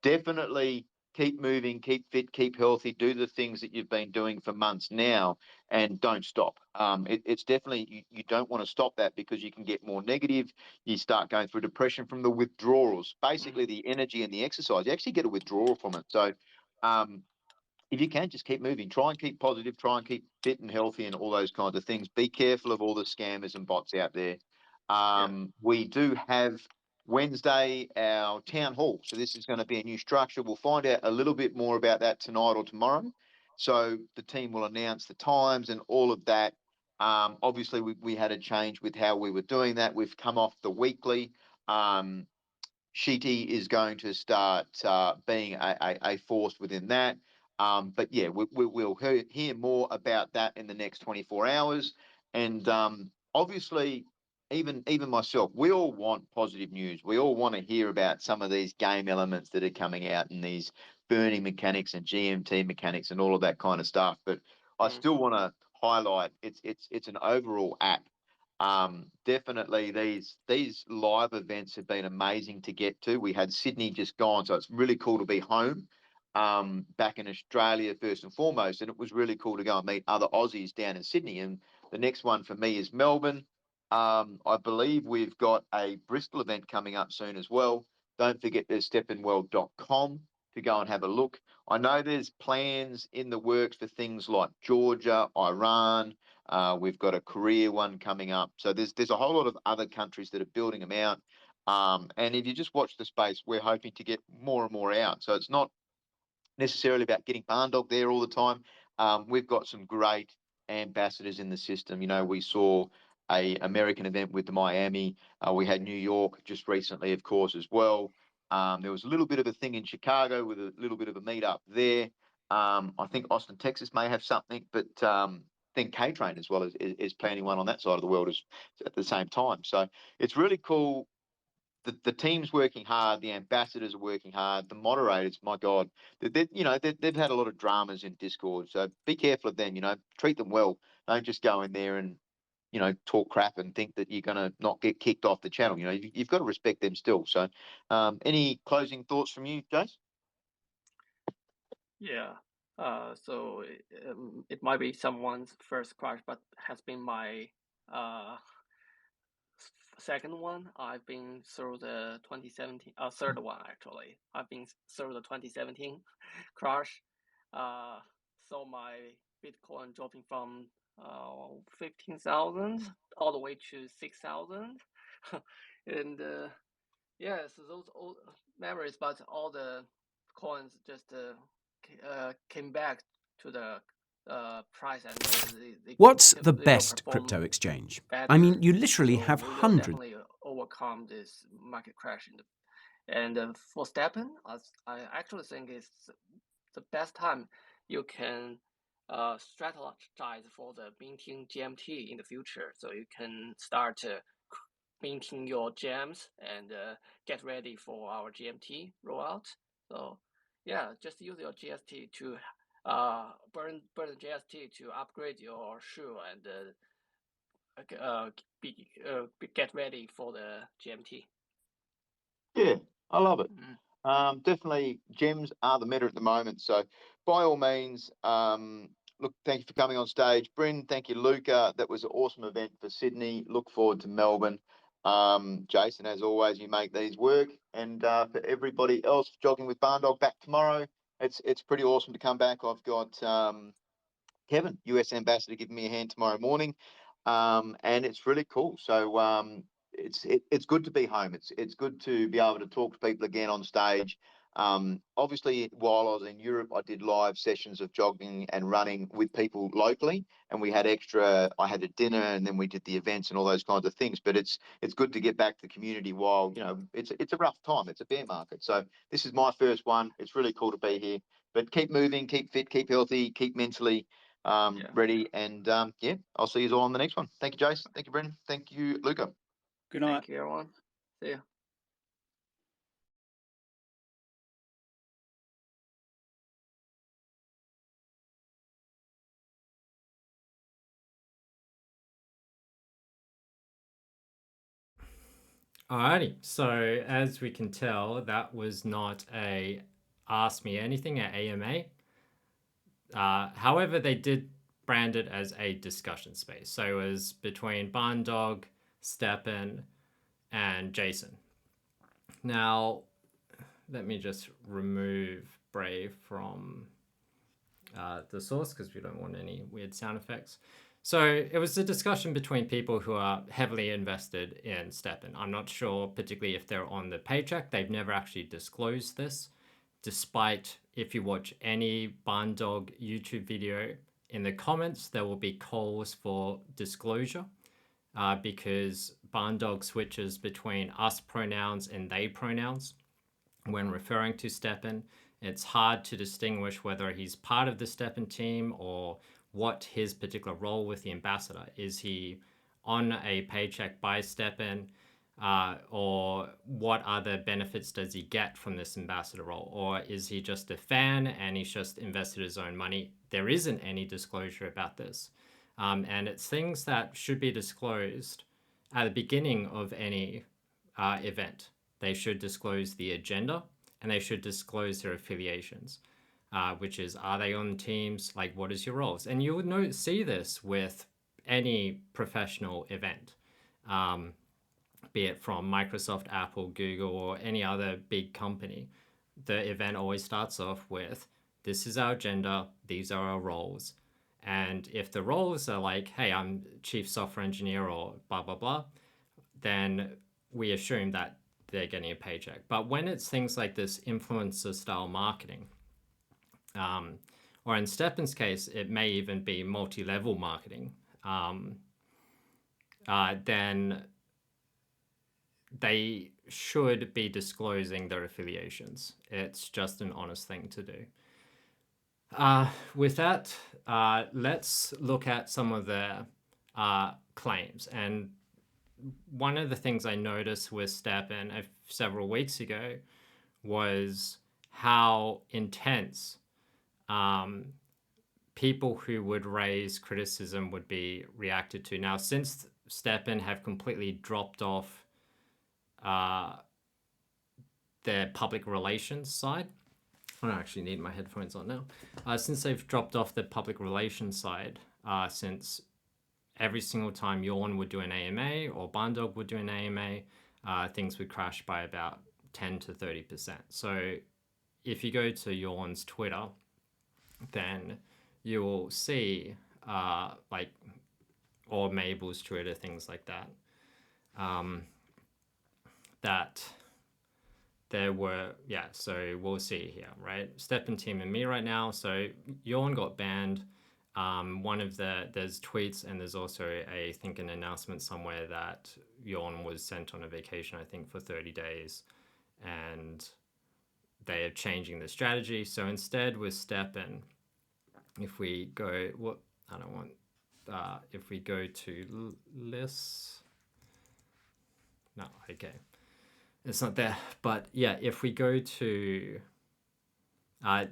A: definitely keep moving, keep fit, keep healthy, do the things that you've been doing for months now, and don't stop. It's definitely, you don't want to stop that, because you can get more negative. You start going through depression from the withdrawals, basically the energy and the exercise. You actually get a withdrawal from it. So if you can, just keep moving, try and keep positive, try and keep fit and healthy and all those kinds of things. Be careful of all the scammers and bots out there. We do have Wednesday our town hall. So this is going to be a new structure. We'll find out a little bit more about that tonight or tomorrow. So the team will announce the times and all of that. Obviously, we had a change with how we were doing that. We've come off the weekly. Sheety is going to start being a force within that. But yeah, we'll hear more about that in the next 24 hours. And obviously, even myself, we all want positive news. We all want to hear about some of these game elements that are coming out, and these burning mechanics and GMT mechanics and all of that kind of stuff. But I still want to highlight it's an overall app. Definitely these live events have been amazing to get to. We had Sydney just gone, so it's really cool to be home back in Australia first and foremost, and it was really cool to go and meet other Aussies down in Sydney. And the next one for me is Melbourne. I believe we've got a Bristol event coming up soon as well. Don't forget there's stepnworld.com to go and have a look. I know there's plans in the works for things like Georgia, Iran. We've got a Korea one coming up. So there's a whole lot of other countries that are building them out. And if you just watch the space, we're hoping to get more and more out. So it's not necessarily about getting barn dog there all the time. We've got some great ambassadors in the system. You know, we saw a American event with the Miami. We had New York just recently, of course, as well. There was a little bit of a thing in Chicago with a little bit of a meetup there. I think Austin, Texas may have something, but I think K-Train as well is planning one on that side of the world at the same time. So it's really cool. The team's working hard, the ambassadors are working hard, the moderators, my God, they've had a lot of dramas in Discord. So be careful of them, treat them well. Don't just go in there and, talk crap and think that you're going to not get kicked off the channel. You've got to respect them still. So any closing thoughts from you, Jace?
C: Yeah. So it might be someone's first crush, but has been my second one. I've been through the 2017, third one actually. I've been through the 2017 crash. Saw my Bitcoin dropping from 15,000 all the way to 6,000, and yes, those old memories. But all the coins just came back to the price, and
E: What's the best crypto exchange?
C: better.
E: I mean, you literally
C: So
E: have
C: we will
E: hundreds.
C: definitely overcome this market crash. And for StepN, I actually think it's the best time you can strategize for the minting GMT in the future. So you can start minting your gems and get ready for our GMT rollout. So yeah, just use your GST to burn the GST to upgrade your shoe and get ready for the GMT.
A: Yeah, I love it. Definitely gems are the meta at the moment. So by all means, look, thank you for coming on stage. Bryn, thank you, Luca. That was an awesome event for Sydney. Look forward to Melbourne. Jason, as always, you make these work. And for everybody else jogging with Barn Dog back tomorrow, it's pretty awesome to come back. I've got Kevin, US Ambassador, giving me a hand tomorrow morning. And it's really cool. So it's good to be home. It's good to be able to talk to people again on stage. Obviously, while I was in Europe, I did live sessions of jogging and running with people locally, and we had I had a dinner, and then we did the events and all those kinds of things. But it's good to get back to the community while, it's a rough time. It's a bear market. So this is my first one. It's really cool to be here. But keep moving, keep fit, keep healthy, keep mentally ready. And I'll see you all on the next one. Thank you, Jason. Thank you, Brendan. Thank you, Luca.
B: Good night.
C: Thank you, everyone. See you.
F: Alrighty, so as we can tell, that was not a Ask Me Anything at AMA. However, they did brand it as a discussion space. So it was between Barn Dog, StepN, and Jason. Now, let me just remove Brave from the source because we don't want any weird sound effects. So it was a discussion between people who are heavily invested in StepN. I'm not sure particularly if they're on the paycheck. They've never actually disclosed this, despite if you watch any Barn Dog YouTube video, in the comments there will be calls for disclosure because Barn Dog switches between us pronouns and they pronouns when referring to StepN. It's hard to distinguish whether he's part of the StepN team or what his particular role with the ambassador. Is he on a paycheck by StepN, or what other benefits does he get from this ambassador role? Or is he just a fan and he's just invested his own money? There isn't any disclosure about this. And it's things that should be disclosed at the beginning of any event. They should disclose the agenda and they should disclose their affiliations, which is, are they on teams? Like, what is your roles? And you would see this with any professional event, be it from Microsoft, Apple, Google, or any other big company. The event always starts off with, this is our agenda, these are our roles. And if the roles are like, hey, I'm chief software engineer or blah, blah, blah, then we assume that they're getting a paycheck. But when it's things like this influencer style marketing, or in StepN's case, it may even be multi-level marketing, then they should be disclosing their affiliations. It's just an honest thing to do. With that, let's look at some of the claims. And one of the things I noticed with StepN several weeks ago was how intense people who would raise criticism would be reacted to. Now, since StepN have completely dropped off their public relations side, I don't actually need my headphones on now. Since they've dropped off the public relations side, since every single time Yawn would do an AMA or Barn Dog would do an AMA, things would crash by about 10 to 30%. So if you go to Yawn's Twitter, then you will see or Mabel's Twitter, things like that, that there were, so we'll see here, right? StepN team and me right now. So Yawn got banned. There's tweets and there's also I think an announcement somewhere that Yawn was sent on a vacation, I think for 30 days, and they are changing the strategy. So instead with StepN, if we go, what I don't want, if we go to lists, no, okay, it's not there. But yeah, if we go to,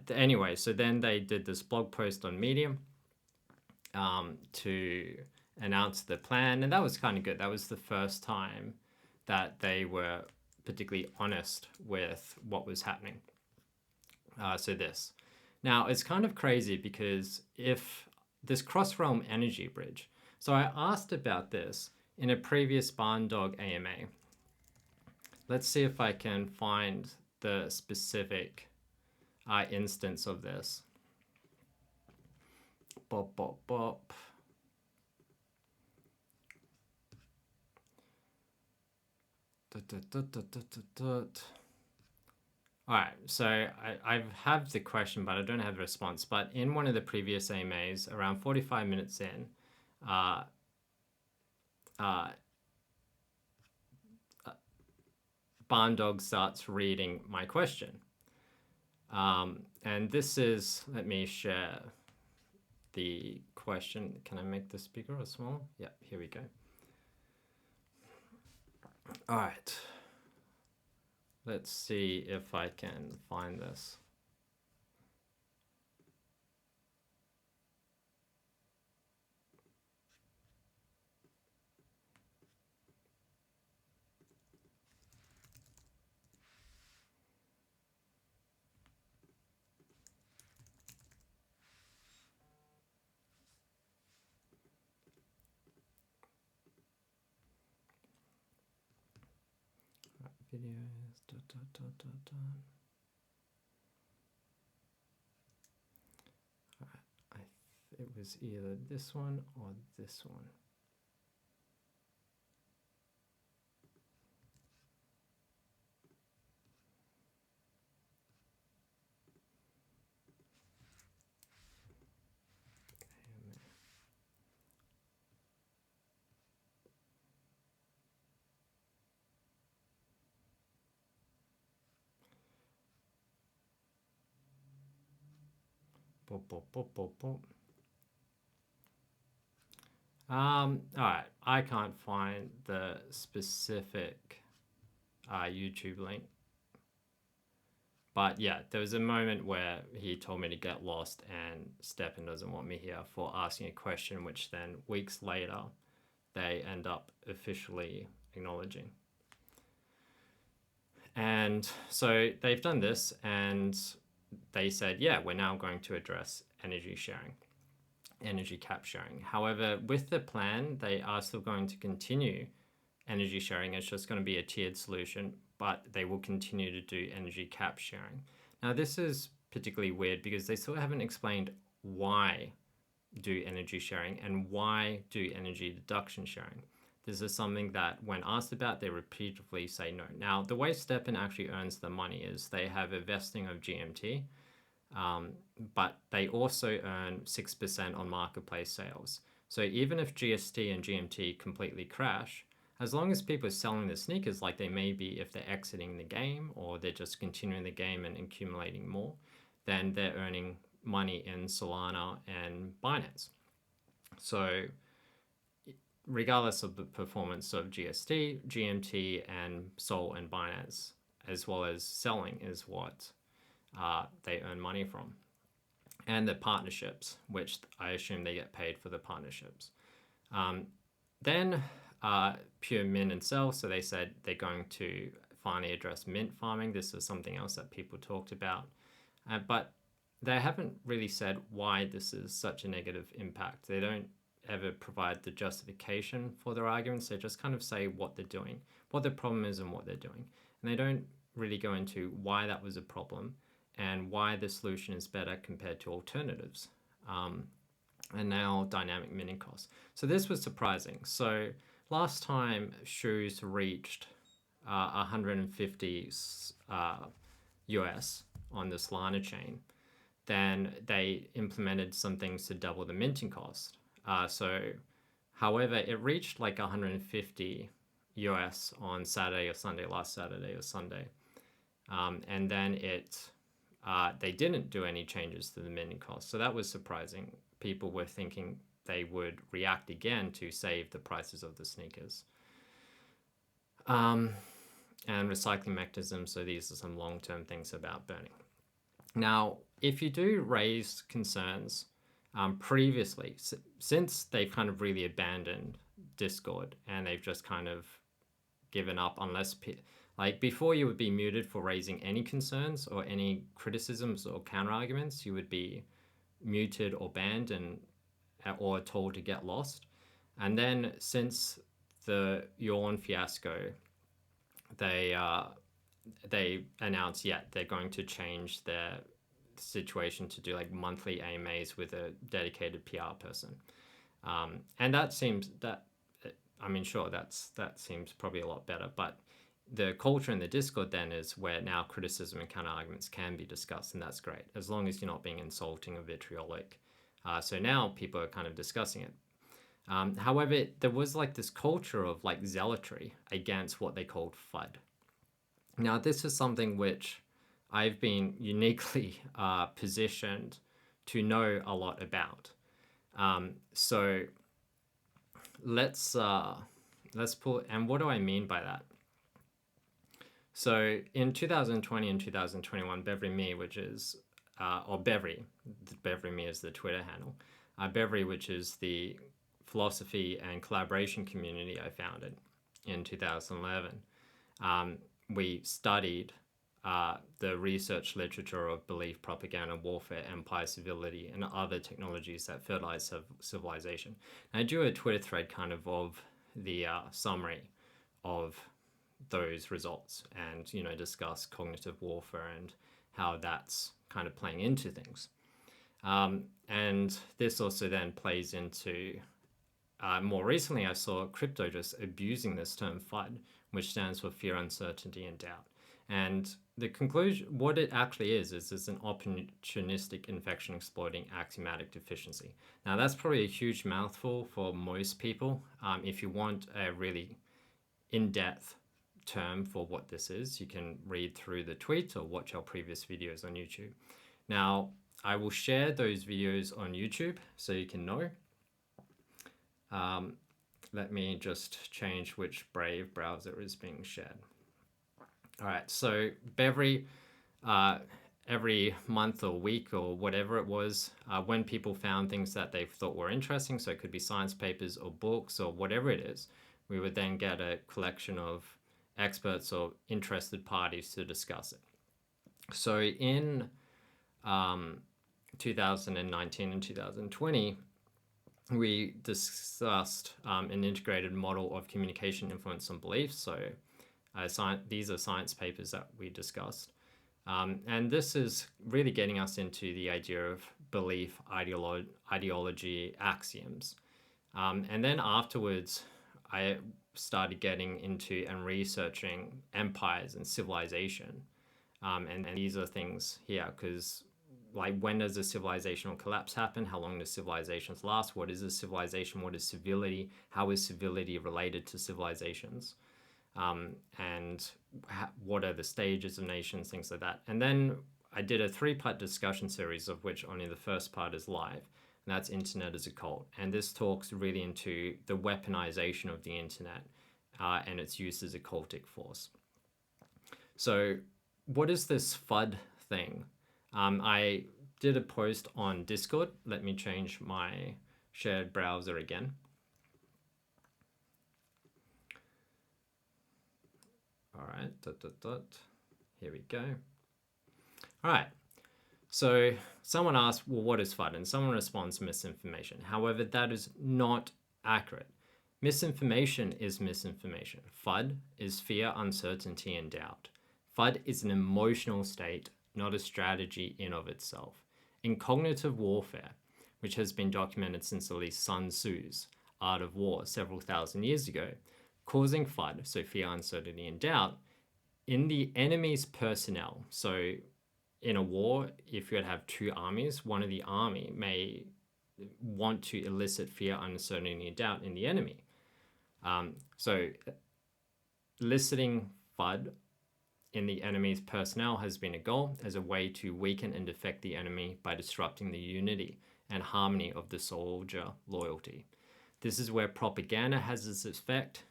F: anyway, so then they did this blog post on Medium to announce the plan, and that was kind of good. That was the first time that they were particularly honest with what was happening. So this. Now, it's kind of crazy because if this cross-realm energy bridge, so I asked about this in a previous Barn Dog AMA. Let's see if I can find the specific instance of this. Bop, bop, bop. All right, so I have the question, but I don't have the response. But in one of the previous AMAs, around 45 minutes in, Barn Dog starts reading my question. And this is, let me share the question. Can I make this bigger or smaller? Yeah, here we go. All right. Let's see if I can find this. Videos, it was either this one or this one. Boop, boop, boop, boop, boop. All right, I can't find the specific YouTube link. But yeah, there was a moment where he told me to get lost, and StepN doesn't want me here for asking a question, which then weeks later, they end up officially acknowledging. And so they've done this, and they said, yeah, we're now going to address energy sharing, energy cap sharing. However, with the plan, they are still going to continue energy sharing. It's just going to be a tiered solution, but they will continue to do energy cap sharing. Now, this is particularly weird because they still haven't explained why do energy sharing and why do energy deduction sharing. This is something that when asked about, they repeatedly say no. Now, the way StepN actually earns the money is they have a vesting of GMT, but they also earn 6% on marketplace sales. So even if GST and GMT completely crash, as long as people are selling the sneakers like they may be if they're exiting the game or they're just continuing the game and accumulating more, then they're earning money in Solana and Binance. So regardless of the performance of GST, GMT, and Sol and Binance, as well as selling, is what they earn money from. And the partnerships, which I assume they get paid for the partnerships. Then pure mint and sell. So they said they're going to finally address mint farming. This is something else that people talked about. But they haven't really said why this is such a negative impact. They don't ever provide the justification for their arguments. They just kind of say what they're doing, what the problem is and what they're doing. And they don't really go into why that was a problem and why the solution is better compared to alternatives. And now dynamic minting costs. So this was surprising. So last time shoes reached 150 US on the Solana chain, then they implemented some things to double the minting cost. However, it reached like 150 US on Saturday or Sunday, last Saturday or Sunday. And then it they didn't do any changes to the minting cost. So that was surprising. People were thinking they would react again to save the prices of the sneakers. And recycling mechanisms, so these are some long-term things about burning. Now, if you do raise concerns previously, since they've kind of really abandoned Discord and they've just kind of given up, unless like before you would be muted for raising any concerns or any criticisms or counter arguments, you would be muted or banned and or told to get lost. And then since the Yawn fiasco, they announced they're going to change their situation to do like monthly AMAs with a dedicated PR person, and that seems sure that seems probably a lot better. But the culture in the Discord then is where now criticism and counter arguments can be discussed, and that's great as long as you're not being insulting or vitriolic. So now people are kind of discussing it. However, there was like this culture of like zealotry against what they called FUD. Now, this is something which I've been uniquely positioned to know a lot about. So let's pull, and what do I mean by that? So in 2020 and 2021, Beverly Me, which is, or Beverly Me is the Twitter handle, Beverly, which is the philosophy and collaboration community I founded in 2011. We studied the research literature of belief, propaganda, warfare, empire, civility, and other technologies that fertilize civilization. And I do a Twitter thread kind of the summary of those results and, discuss cognitive warfare and how that's kind of playing into things. And this also then plays into, more recently, I saw crypto just abusing this term FUD, which stands for fear, uncertainty, and doubt. And the conclusion, what it actually is it's an opportunistic infection exploiting axiomatic deficiency. Now, that's probably a huge mouthful for most people. If you want a really in-depth term for what this is, you can read through the tweet or watch our previous videos on YouTube. Now, I will share those videos on YouTube so you can know. Let me just change which Brave browser is being shared. All right, so Beverly, every month or week or whatever it was, when people found things that they thought were interesting, so it could be science papers or books or whatever it is, we would then get a collection of experts or interested parties to discuss it. So in 2019 and 2020, we discussed an integrated model of communication, influence, and beliefs. So these are science papers that we discussed. And this is really getting us into the idea of belief, ideology, axioms. And then afterwards, I started getting into and researching empires and civilization. And these are things here, because like, when does a civilizational collapse happen? How long do civilizations last? What is a civilization? What is civility? How is civility related to civilizations? And what are the stages of nations, things like that. And then I did a 3-part discussion series, of which only the first part is live, and that's Internet as a Cult. And this talks really into the weaponization of the internet and its use as a cultic force. So what is this FUD thing? I did a post on Discord. Let me change my shared browser again. All right, here we go. All right, so someone asked, well, what is FUD? And someone responds, misinformation. However, that is not accurate. Misinformation is misinformation. FUD is fear, uncertainty, and doubt. FUD is an emotional state, not a strategy in of itself. In cognitive warfare, which has been documented since at least Sun Tzu's Art of War several thousand years ago, causing FUD, so fear, uncertainty, and doubt, in the enemy's personnel. So in a war, if you have 2 armies, one of the army may want to elicit fear, uncertainty, and doubt in the enemy. So eliciting FUD in the enemy's personnel has been a goal as a way to weaken and defect the enemy by disrupting the unity and harmony of the soldier loyalty. This is where propaganda has its effect,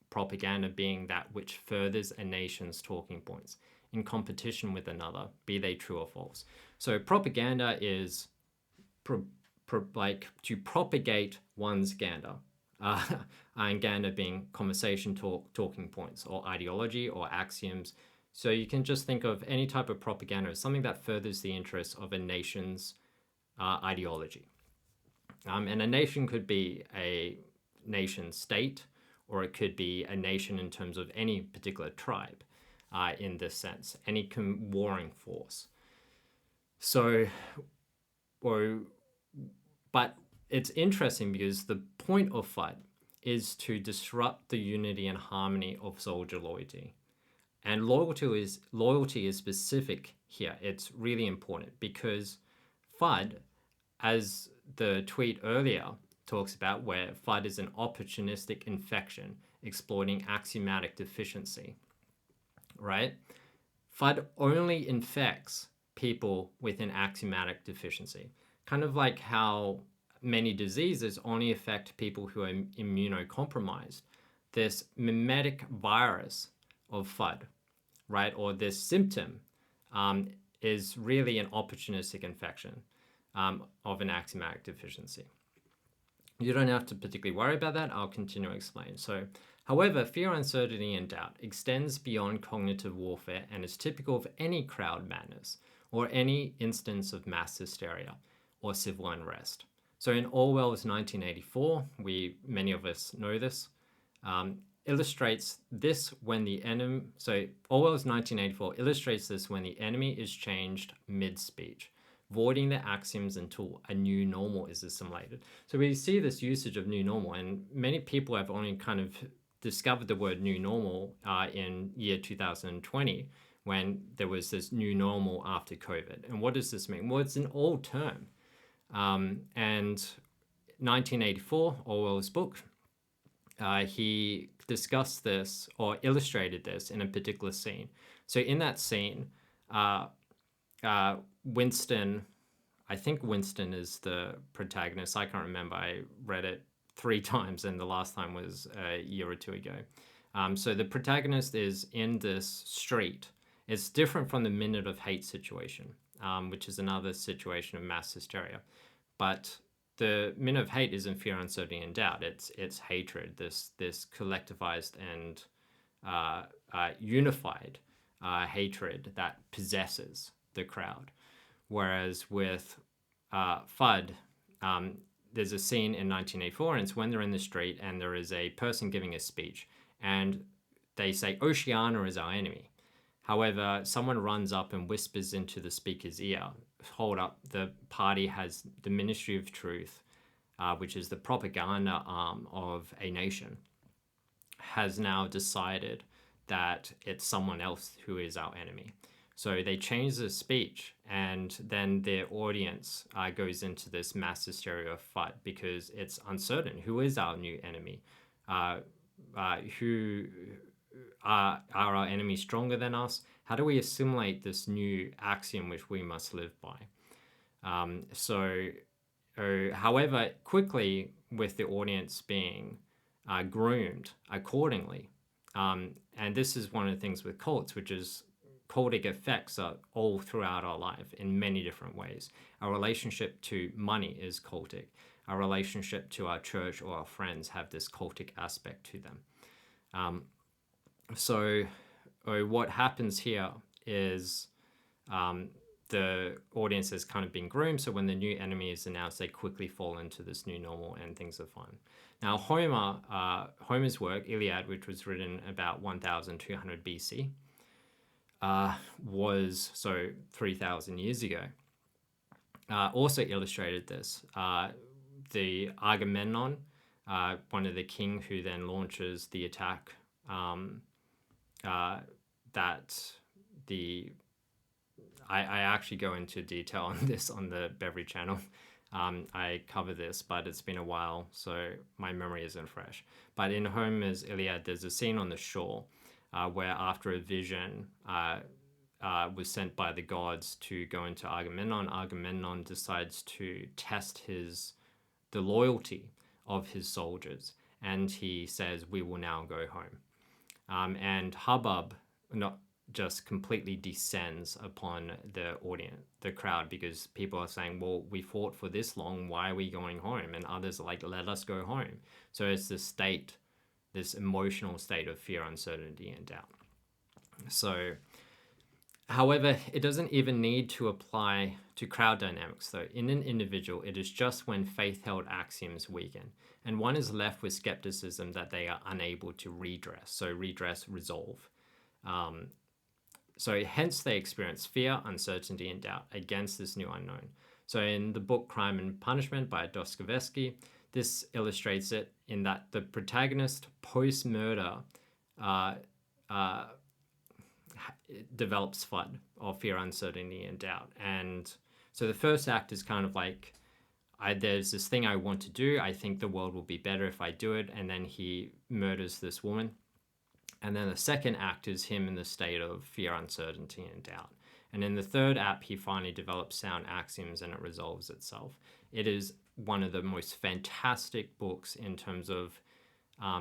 F: propaganda being that which furthers a nation's talking points in competition with another, be they true or false. So propaganda is like to propagate one's gander. And gander being conversation talking points or ideology or axioms. So you can just think of any type of propaganda as something that furthers the interests of a nation's ideology. And a nation could be a nation state, or it could be a nation in terms of any particular tribe in this sense, any warring force. So, but it's interesting because the point of FUD is to disrupt the unity and harmony of soldier loyalty. And loyalty is specific here. It's really important because FUD, as the tweet earlier talks about, where FUD is an opportunistic infection exploiting axiomatic deficiency, right? FUD only infects people with an axiomatic deficiency. Kind of like how many diseases only affect people who are immunocompromised. This mimetic virus of FUD, right, or this symptom is really an opportunistic infection of an axiomatic deficiency. You don't have to particularly worry about that. I'll continue to explain. So, however, fear, uncertainty, and doubt extends beyond cognitive warfare and is typical of any crowd madness or any instance of mass hysteria or civil unrest. So in Orwell's 1984, many of us know this, illustrates this when the enemy, so Orwell's 1984 illustrates this when the enemy is changed mid-speech, voiding the axioms until a new normal is assimilated. So we see this usage of new normal, and many people have only kind of discovered the word new normal in year 2020, when there was this new normal after COVID. And what does this mean? Well, it's an old term. And 1984, Orwell's book, he discussed this or illustrated this in a particular scene. So in that scene, Winston, I think Winston is the protagonist. I can't remember. I read it 3 times and the last time was a year or 2 ago. So the protagonist is in this street. It's different from the Minute of Hate situation, which is another situation of mass hysteria. But the Minute of Hate isn't fear, uncertainty, and doubt. It's hatred, this collectivized and unified hatred that possesses the crowd. Whereas with FUD, there's a scene in 1984, and it's when they're in the street and there is a person giving a speech, and they say, Oceania is our enemy. However, someone runs up and whispers into the speaker's ear, hold up, the party has the Ministry of Truth, which is the propaganda arm of a nation, has now decided that it's someone else who is our enemy. So they change the speech, and then their audience goes into this mass hysteria fight because it's uncertain. Who is our new enemy? Who are our enemies stronger than us? How do we assimilate this new axiom which we must live by? However, quickly with the audience being groomed accordingly, and this is one of the things with cults, which is cultic effects are all throughout our life in many different ways. Our relationship to money is cultic. Our relationship to our church or our friends have this cultic aspect to them. So what happens here is the audience has kind of been groomed. So when the new enemy is announced, they quickly fall into this new normal and things are fine. Now, Homer's work, Iliad, which was written about 1200 BC, was, so 3,000 years ago, also illustrated this. The Agamemnon, one of the king who then launches the attack, I actually go into detail on this on the Beverly channel. I cover this, but it's been a while, so my memory isn't fresh. But in Homer's Iliad, there's a scene on the shore where after a vision was sent by the gods to go into Agamemnon decides to test the loyalty of his soldiers, and he says, "We will now go home." And hubbub not just completely descends upon the audience, the crowd, because people are saying, "Well, we fought for this long, why are we going home?" And others are like, "Let us go home." So it's this emotional state of fear, uncertainty, and doubt. So, however, it doesn't even need to apply to crowd dynamics, though. In an individual, it is just when faith-held axioms weaken, and one is left with skepticism that they are unable to redress. So redress, resolve. So hence they experience fear, uncertainty, and doubt against this new unknown. So in the book Crime and Punishment by Dostoevsky, this illustrates it in that the protagonist post-murder develops FUD, or fear, uncertainty, and doubt. And so the first act is kind of like, there's this thing I want to do. I think the world will be better if I do it. And then he murders this woman. And then the second act is him in the state of fear, uncertainty, and doubt. And in the third act, he finally develops sound axioms and it resolves itself. It is one of the most fantastic books in terms of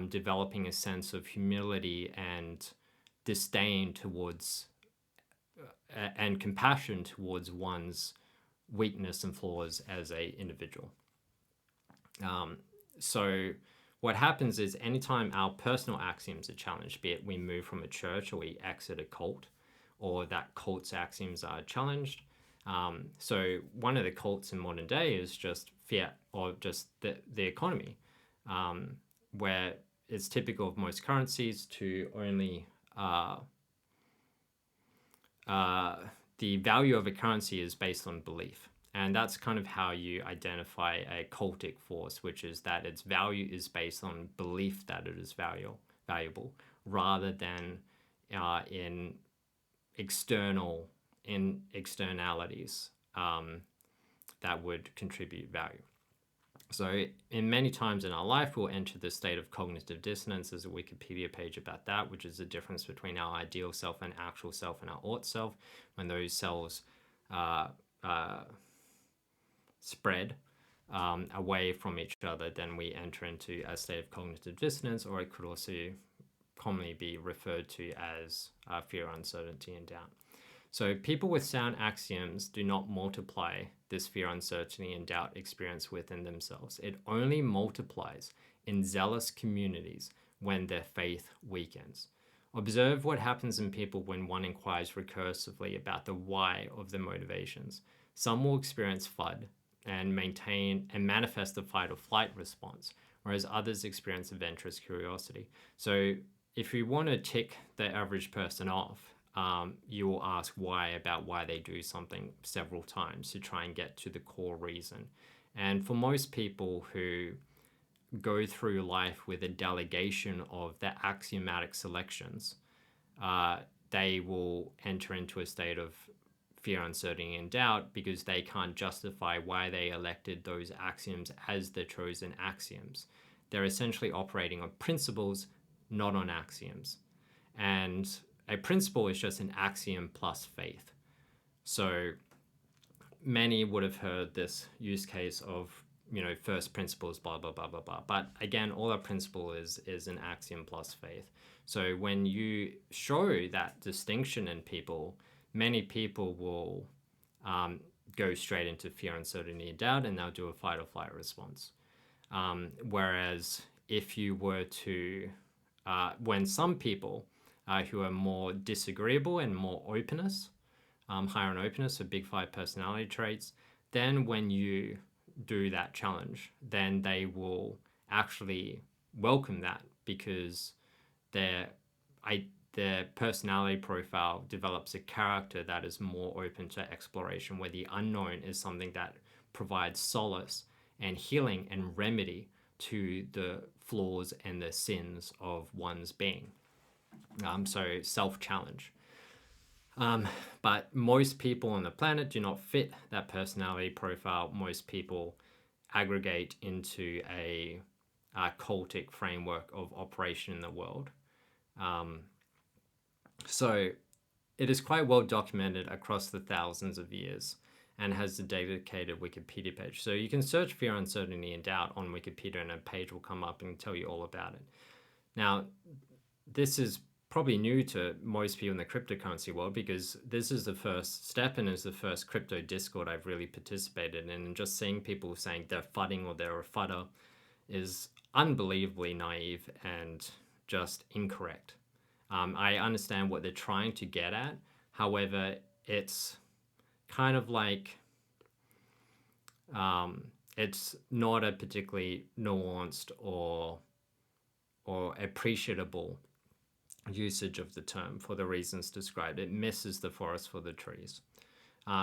F: developing a sense of humility and disdain towards and compassion towards one's weakness and flaws as an individual. So what happens is anytime our personal axioms are challenged, be it we move from a church or we exit a cult, or that cult's axioms are challenged. So one of the cults in modern day is just fiat, or just the economy, where it's typical of most currencies to only the value of a currency is based on belief. And that's kind of how you identify a cultic force, which is that its value is based on belief that it is valuable, rather than in externalities that would contribute value. So in many times in our life, we'll enter the state of cognitive dissonance. There's a Wikipedia page about that, which is the difference between our ideal self and actual self and our ought self. When those selves spread away from each other, then we enter into a state of cognitive dissonance, or it could also commonly be referred to as fear, uncertainty, and doubt. So people with sound axioms do not multiply this fear, uncertainty, and doubt experience within themselves. It only multiplies in zealous communities when their faith weakens. Observe what happens in people when one inquires recursively about the why of their motivations. Some will experience FUD and maintain and manifest the fight or flight response, whereas others experience adventurous curiosity. So if you want to tick the average person off, you will ask why they do something several times to try and get to the core reason. And for most people who go through life with a delegation of their axiomatic selections, they will enter into a state of fear, uncertainty, and doubt because they can't justify why they elected those axioms as their chosen axioms. They're essentially operating on principles, not on axioms. And a principle is just an axiom plus faith. So many would have heard this use case of, first principles, blah, blah, blah, blah, blah. But again, all a principle is an axiom plus faith. So when you show that distinction in people, many people will go straight into fear, uncertainty, and doubt, and they'll do a fight or flight response. Whereas if you were to, when some people who are more disagreeable and more openness, higher on openness, so big 5 personality traits, then when you do that challenge, then they will actually welcome that because their personality profile develops a character that is more open to exploration, where the unknown is something that provides solace and healing and remedy to the flaws and the sins of one's being. So self-challenge. But most people on the planet do not fit that personality profile. Most people aggregate into a cultic framework of operation in the world. So it is quite well documented across the thousands of years and has a dedicated Wikipedia page. So you can search fear, uncertainty, and doubt on Wikipedia and a page will come up and tell you all about it. Now, this is probably new to most people in the cryptocurrency world because this is the first, StepN is the first crypto Discord I've really participated in, and just seeing people saying they're fudding or they're a fudder is unbelievably naive and just incorrect. I understand what they're trying to get at. However, it's kind of like it's not a particularly nuanced or appreciable usage of the term for the reasons described. It misses the forest for the trees.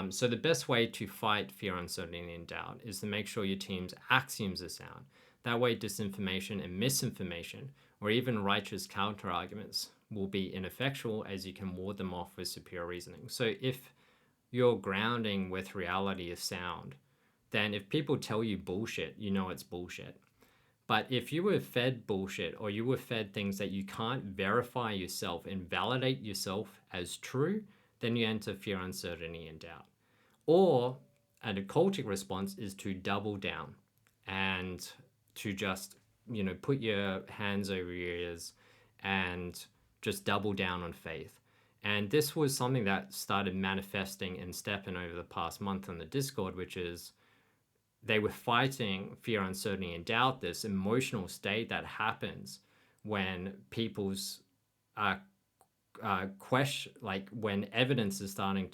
F: So the best way to fight fear, uncertainty, and doubt is to make sure your team's axioms are sound. That way, disinformation and misinformation, or even righteous counter-arguments, will be ineffectual as you can ward them off with superior reasoning. So if your grounding with reality is sound, then if people tell you bullshit, you know it's bullshit. But if you were fed bullshit or you were fed things that you can't verify yourself and validate yourself as true, then you enter fear, uncertainty, and doubt. Or an occultic response is to double down and to just, put your hands over your ears and just double down on faith. And this was something that started manifesting in StepN over the past month on the Discord, which is they were fighting fear, uncertainty, and doubt, this emotional state that happens when people's question, like when evidence is starting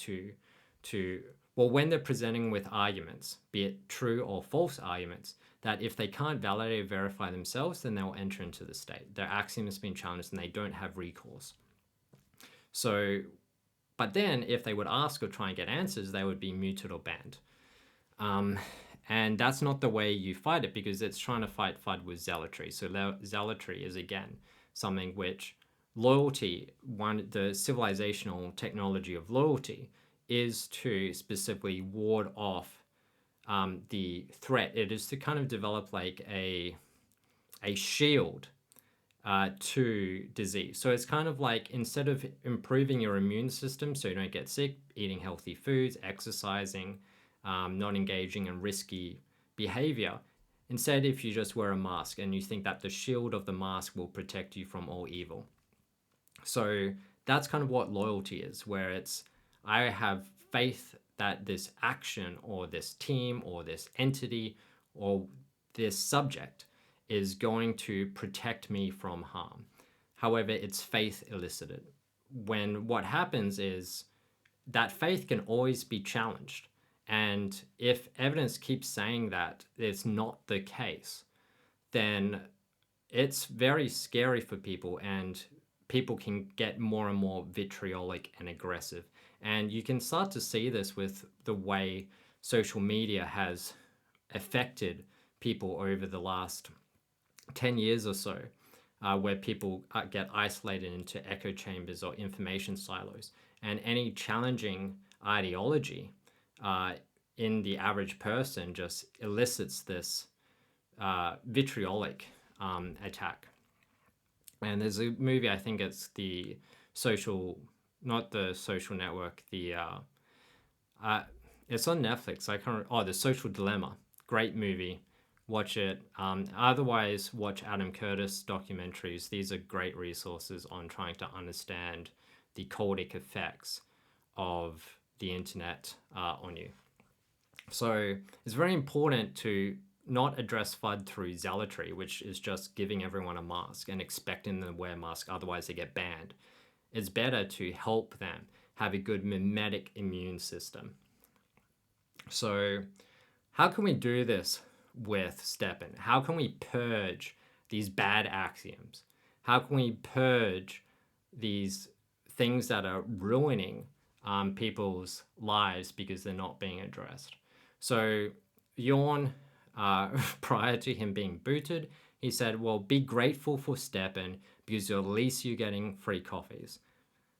F: when they're presenting with arguments, be it true or false arguments, that if they can't validate or verify themselves, then they'll enter into the state. Their axiom has been challenged and they don't have recourse. So, but then if they would ask or try and get answers, they would be muted or banned. And that's not the way you fight it, because it's trying to fight FUD with zealotry. So zealotry is, again, something which loyalty, the civilizational technology of loyalty, is to specifically ward off the threat. It is to kind of develop like a shield to disease. So it's kind of like, instead of improving your immune system so you don't get sick, eating healthy foods, exercising, not engaging in risky behavior, instead, if you just wear a mask and you think that the shield of the mask will protect you from all evil. So that's kind of what loyalty is, where it's, I have faith that this action or this team or this entity or this subject is going to protect me from harm. However, it's faith elicited. When what happens is that faith can always be challenged. And if evidence keeps saying that it's not the case, then it's very scary for people, and people can get more and more vitriolic and aggressive. And you can start to see this with the way social media has affected people over the last 10 years or so, where people get isolated into echo chambers or information silos. And any challenging ideology in the average person just elicits this vitriolic attack. And there's a movie, I think it's the social, not the Social Network, the it's on Netflix. I can't. The Social Dilemma. Great movie. Watch it. Otherwise, watch Adam Curtis documentaries. These are great resources on trying to understand the cultic effects of the internet on you. So it's very important to not address FUD through zealotry, which is just giving everyone a mask and expecting them to wear a mask, otherwise they get banned. It's better to help them have a good mimetic immune system. So how can we do this with StepN? How can we purge these bad axioms? How can we purge these things that are ruining people's lives because they're not being addressed? So Jorn, prior to him being booted, he said, well, be grateful for StepN because at least you're getting free coffees.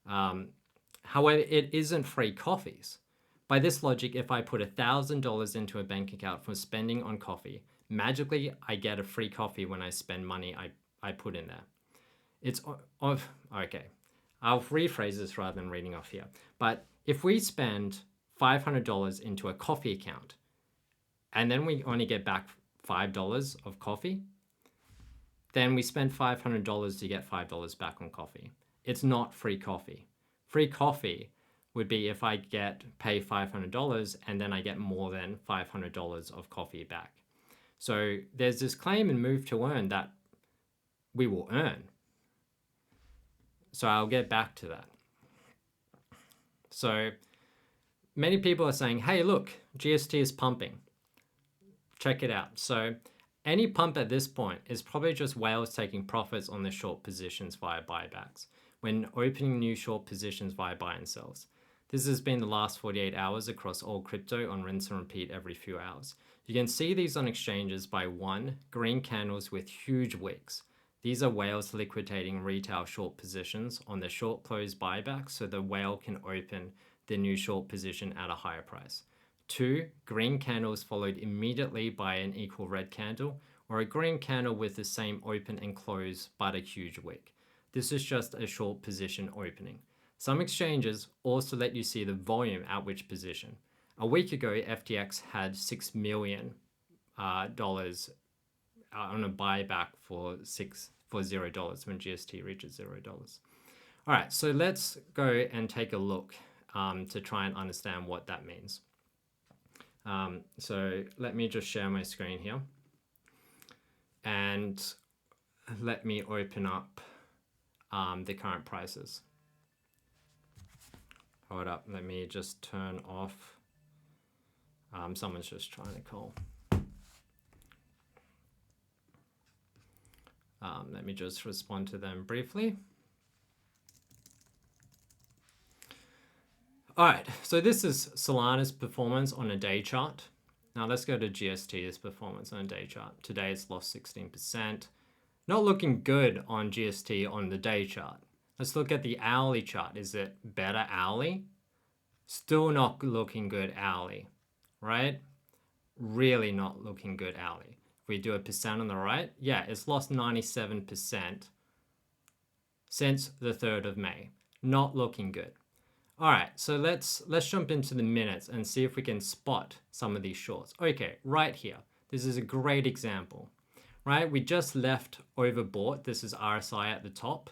F: However, it isn't free coffees. By this logic, if I put $1,000 into a bank account for spending on coffee, magically I get a free coffee when I spend money I put in there. It's okay. I'll rephrase this rather than reading off here. But if we spend $500 into a coffee account, and then we only get back $5 of coffee, then we spend $500 to get $5 back on coffee. It's not free coffee. Free coffee would be if I pay $500 and then I get more than $500 of coffee back. So there's this claim in Move2Earn that we will earn. So I'll get back to that. So many people are saying, hey, look, GST is pumping. Check it out. So any pump at this point is probably just whales taking profits on their short positions via buybacks when opening new short positions via buy and sells. This has been the last 48 hours across all crypto on rinse and repeat every few hours. You can see these on exchanges by 1, green candles with huge wicks. These are whales liquidating retail short positions on the short close buyback so the whale can open the new short position at a higher price. 2, green candles followed immediately by an equal red candle or a green candle with the same open and close but a huge wick. This is just a short position opening. Some exchanges also let you see the volume at which position. A week ago, FTX had $6 million dollars on a buyback for $0 when GST reaches $0. All right, so let's go and take a look to try and understand what that means. So let me just share my screen here. And let me open up the current prices. Hold up, let me just turn off. Someone's just trying to call. Let me just respond to them briefly. All right, so this is Solana's performance on a day chart. Now let's go to GST's performance on a day chart. Today it's lost 16%. Not looking good on GST on the day chart. Let's look at the hourly chart. Is it better hourly? Still not looking good hourly, right? Really not looking good hourly. If we do a percent on the right, yeah, it's lost 97% since the 3rd of May. Not looking good. All right, so let's jump into the minutes and see if we can spot some of these shorts. Okay, right here. This is a great example, right? We just left overbought. This is RSI at the top.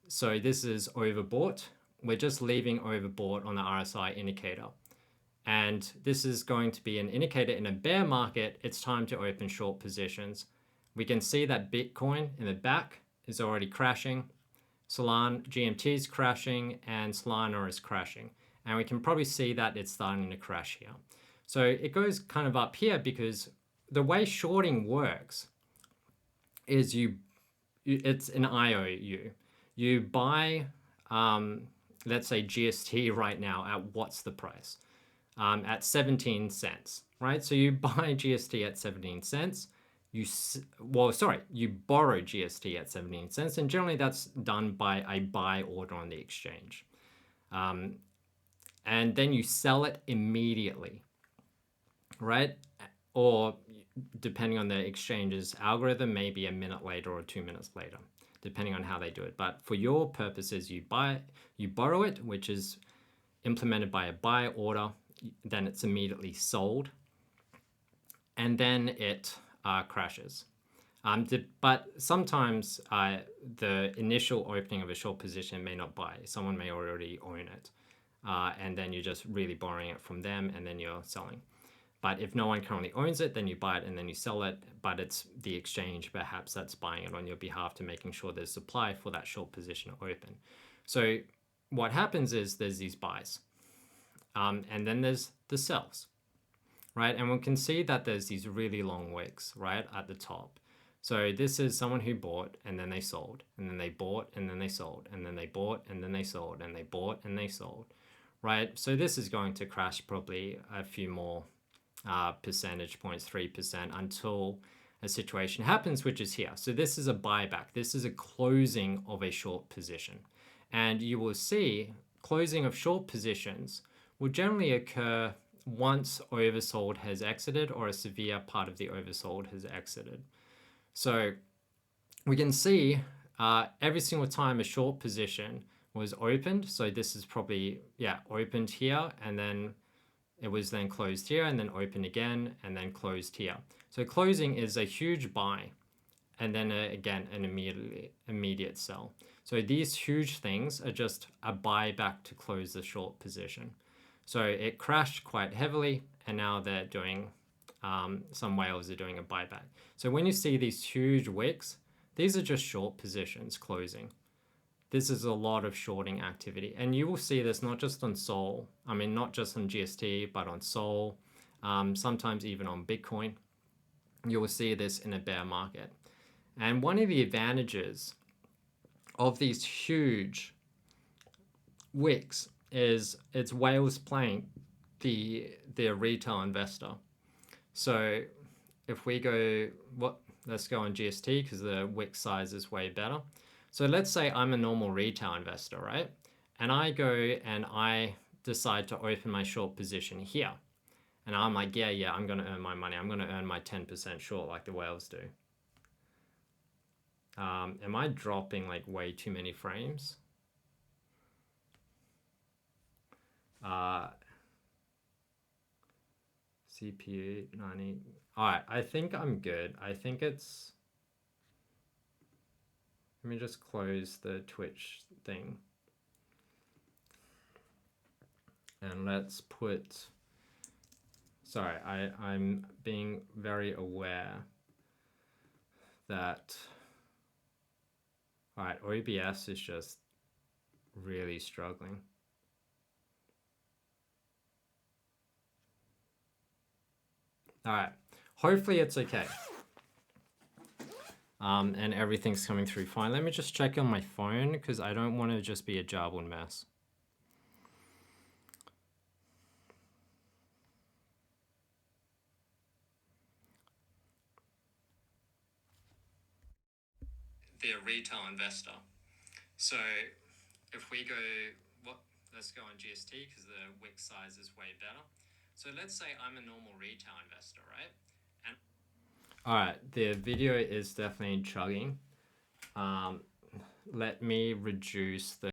F: So this is overbought. We're just leaving overbought on the RSI indicator. And this is going to be an indicator in a bear market. It's time to open short positions. We can see that Bitcoin in the back is already crashing. Solana GMT is crashing and Solana is crashing. And we can probably see that it's starting to crash here. So it goes kind of up here because the way shorting works is it's an IOU. You buy, let's say GST right now at what's the price? At 17 cents, right? So you buy GST at 17 cents. You borrow GST at 17 cents, and generally that's done by a buy order on the exchange. And then you sell it immediately, right? Or depending on the exchange's algorithm, maybe a minute later or 2 minutes later, depending on how they do it. But for your purposes, you borrow it, which is implemented by a buy order, then it's immediately sold, and then it crashes. But sometimes the initial opening of a short position may not buy. Someone may already own it, and then you're just really borrowing it from them, and then you're selling. But if no one currently owns it, then you buy it and then you sell it, but it's the exchange perhaps that's buying it on your behalf to making sure there's supply for that short position to open. So what happens is there's these buys, and then there's the sells, right? And we can see that there's these really long wicks right at the top. So this is someone who bought and then they sold, and then they bought and then they sold, and then they bought and then they sold, and they bought and they sold, right? So this is going to crash probably a few more percentage points, 3%, until a situation happens, which is here. So this is a buyback. This is a closing of a short position. And you will see closing of short positions will generally occur once oversold has exited or a severe part of the oversold has exited. So we can see every single time a short position was opened, so this is probably, yeah, opened here, and then it was then closed here, and then opened again, and then closed here. So closing is a huge buy, and then again, an immediate sell. So these huge things are just a buy back to close the short position. So it crashed quite heavily, and now they're doing, some whales are doing a buyback. So when you see these huge wicks, these are just short positions closing. This is a lot of shorting activity, and you will see this not just on Sol, I mean, not just on GST, but on Sol, sometimes even on Bitcoin. You will see this in a bear market. And one of the advantages of these huge wicks is it's whales playing the retail investor. So if we go, let's go on GST because the wick size is way better. So let's say I'm a normal retail investor, right? And I go and I decide to open my short position here. And I'm like, yeah, I'm going to earn my money. I'm going to earn my 10% short like the whales do. Am I dropping like way too many frames? CPU 90. All right, I think I'm good. I think it's, let me just close the Twitch thing. And let's put, sorry, I'm being very aware that, all right, OBS is just really struggling. All right, hopefully it's okay. And everything's coming through fine. Let me just check on my phone because I don't want to just be a jarbled mess. The retail investor. So if we go, let's go on GST because the wick size is way better. So let's say I'm a normal retail investor, right? And all right, the video is definitely chugging. Let me reduce the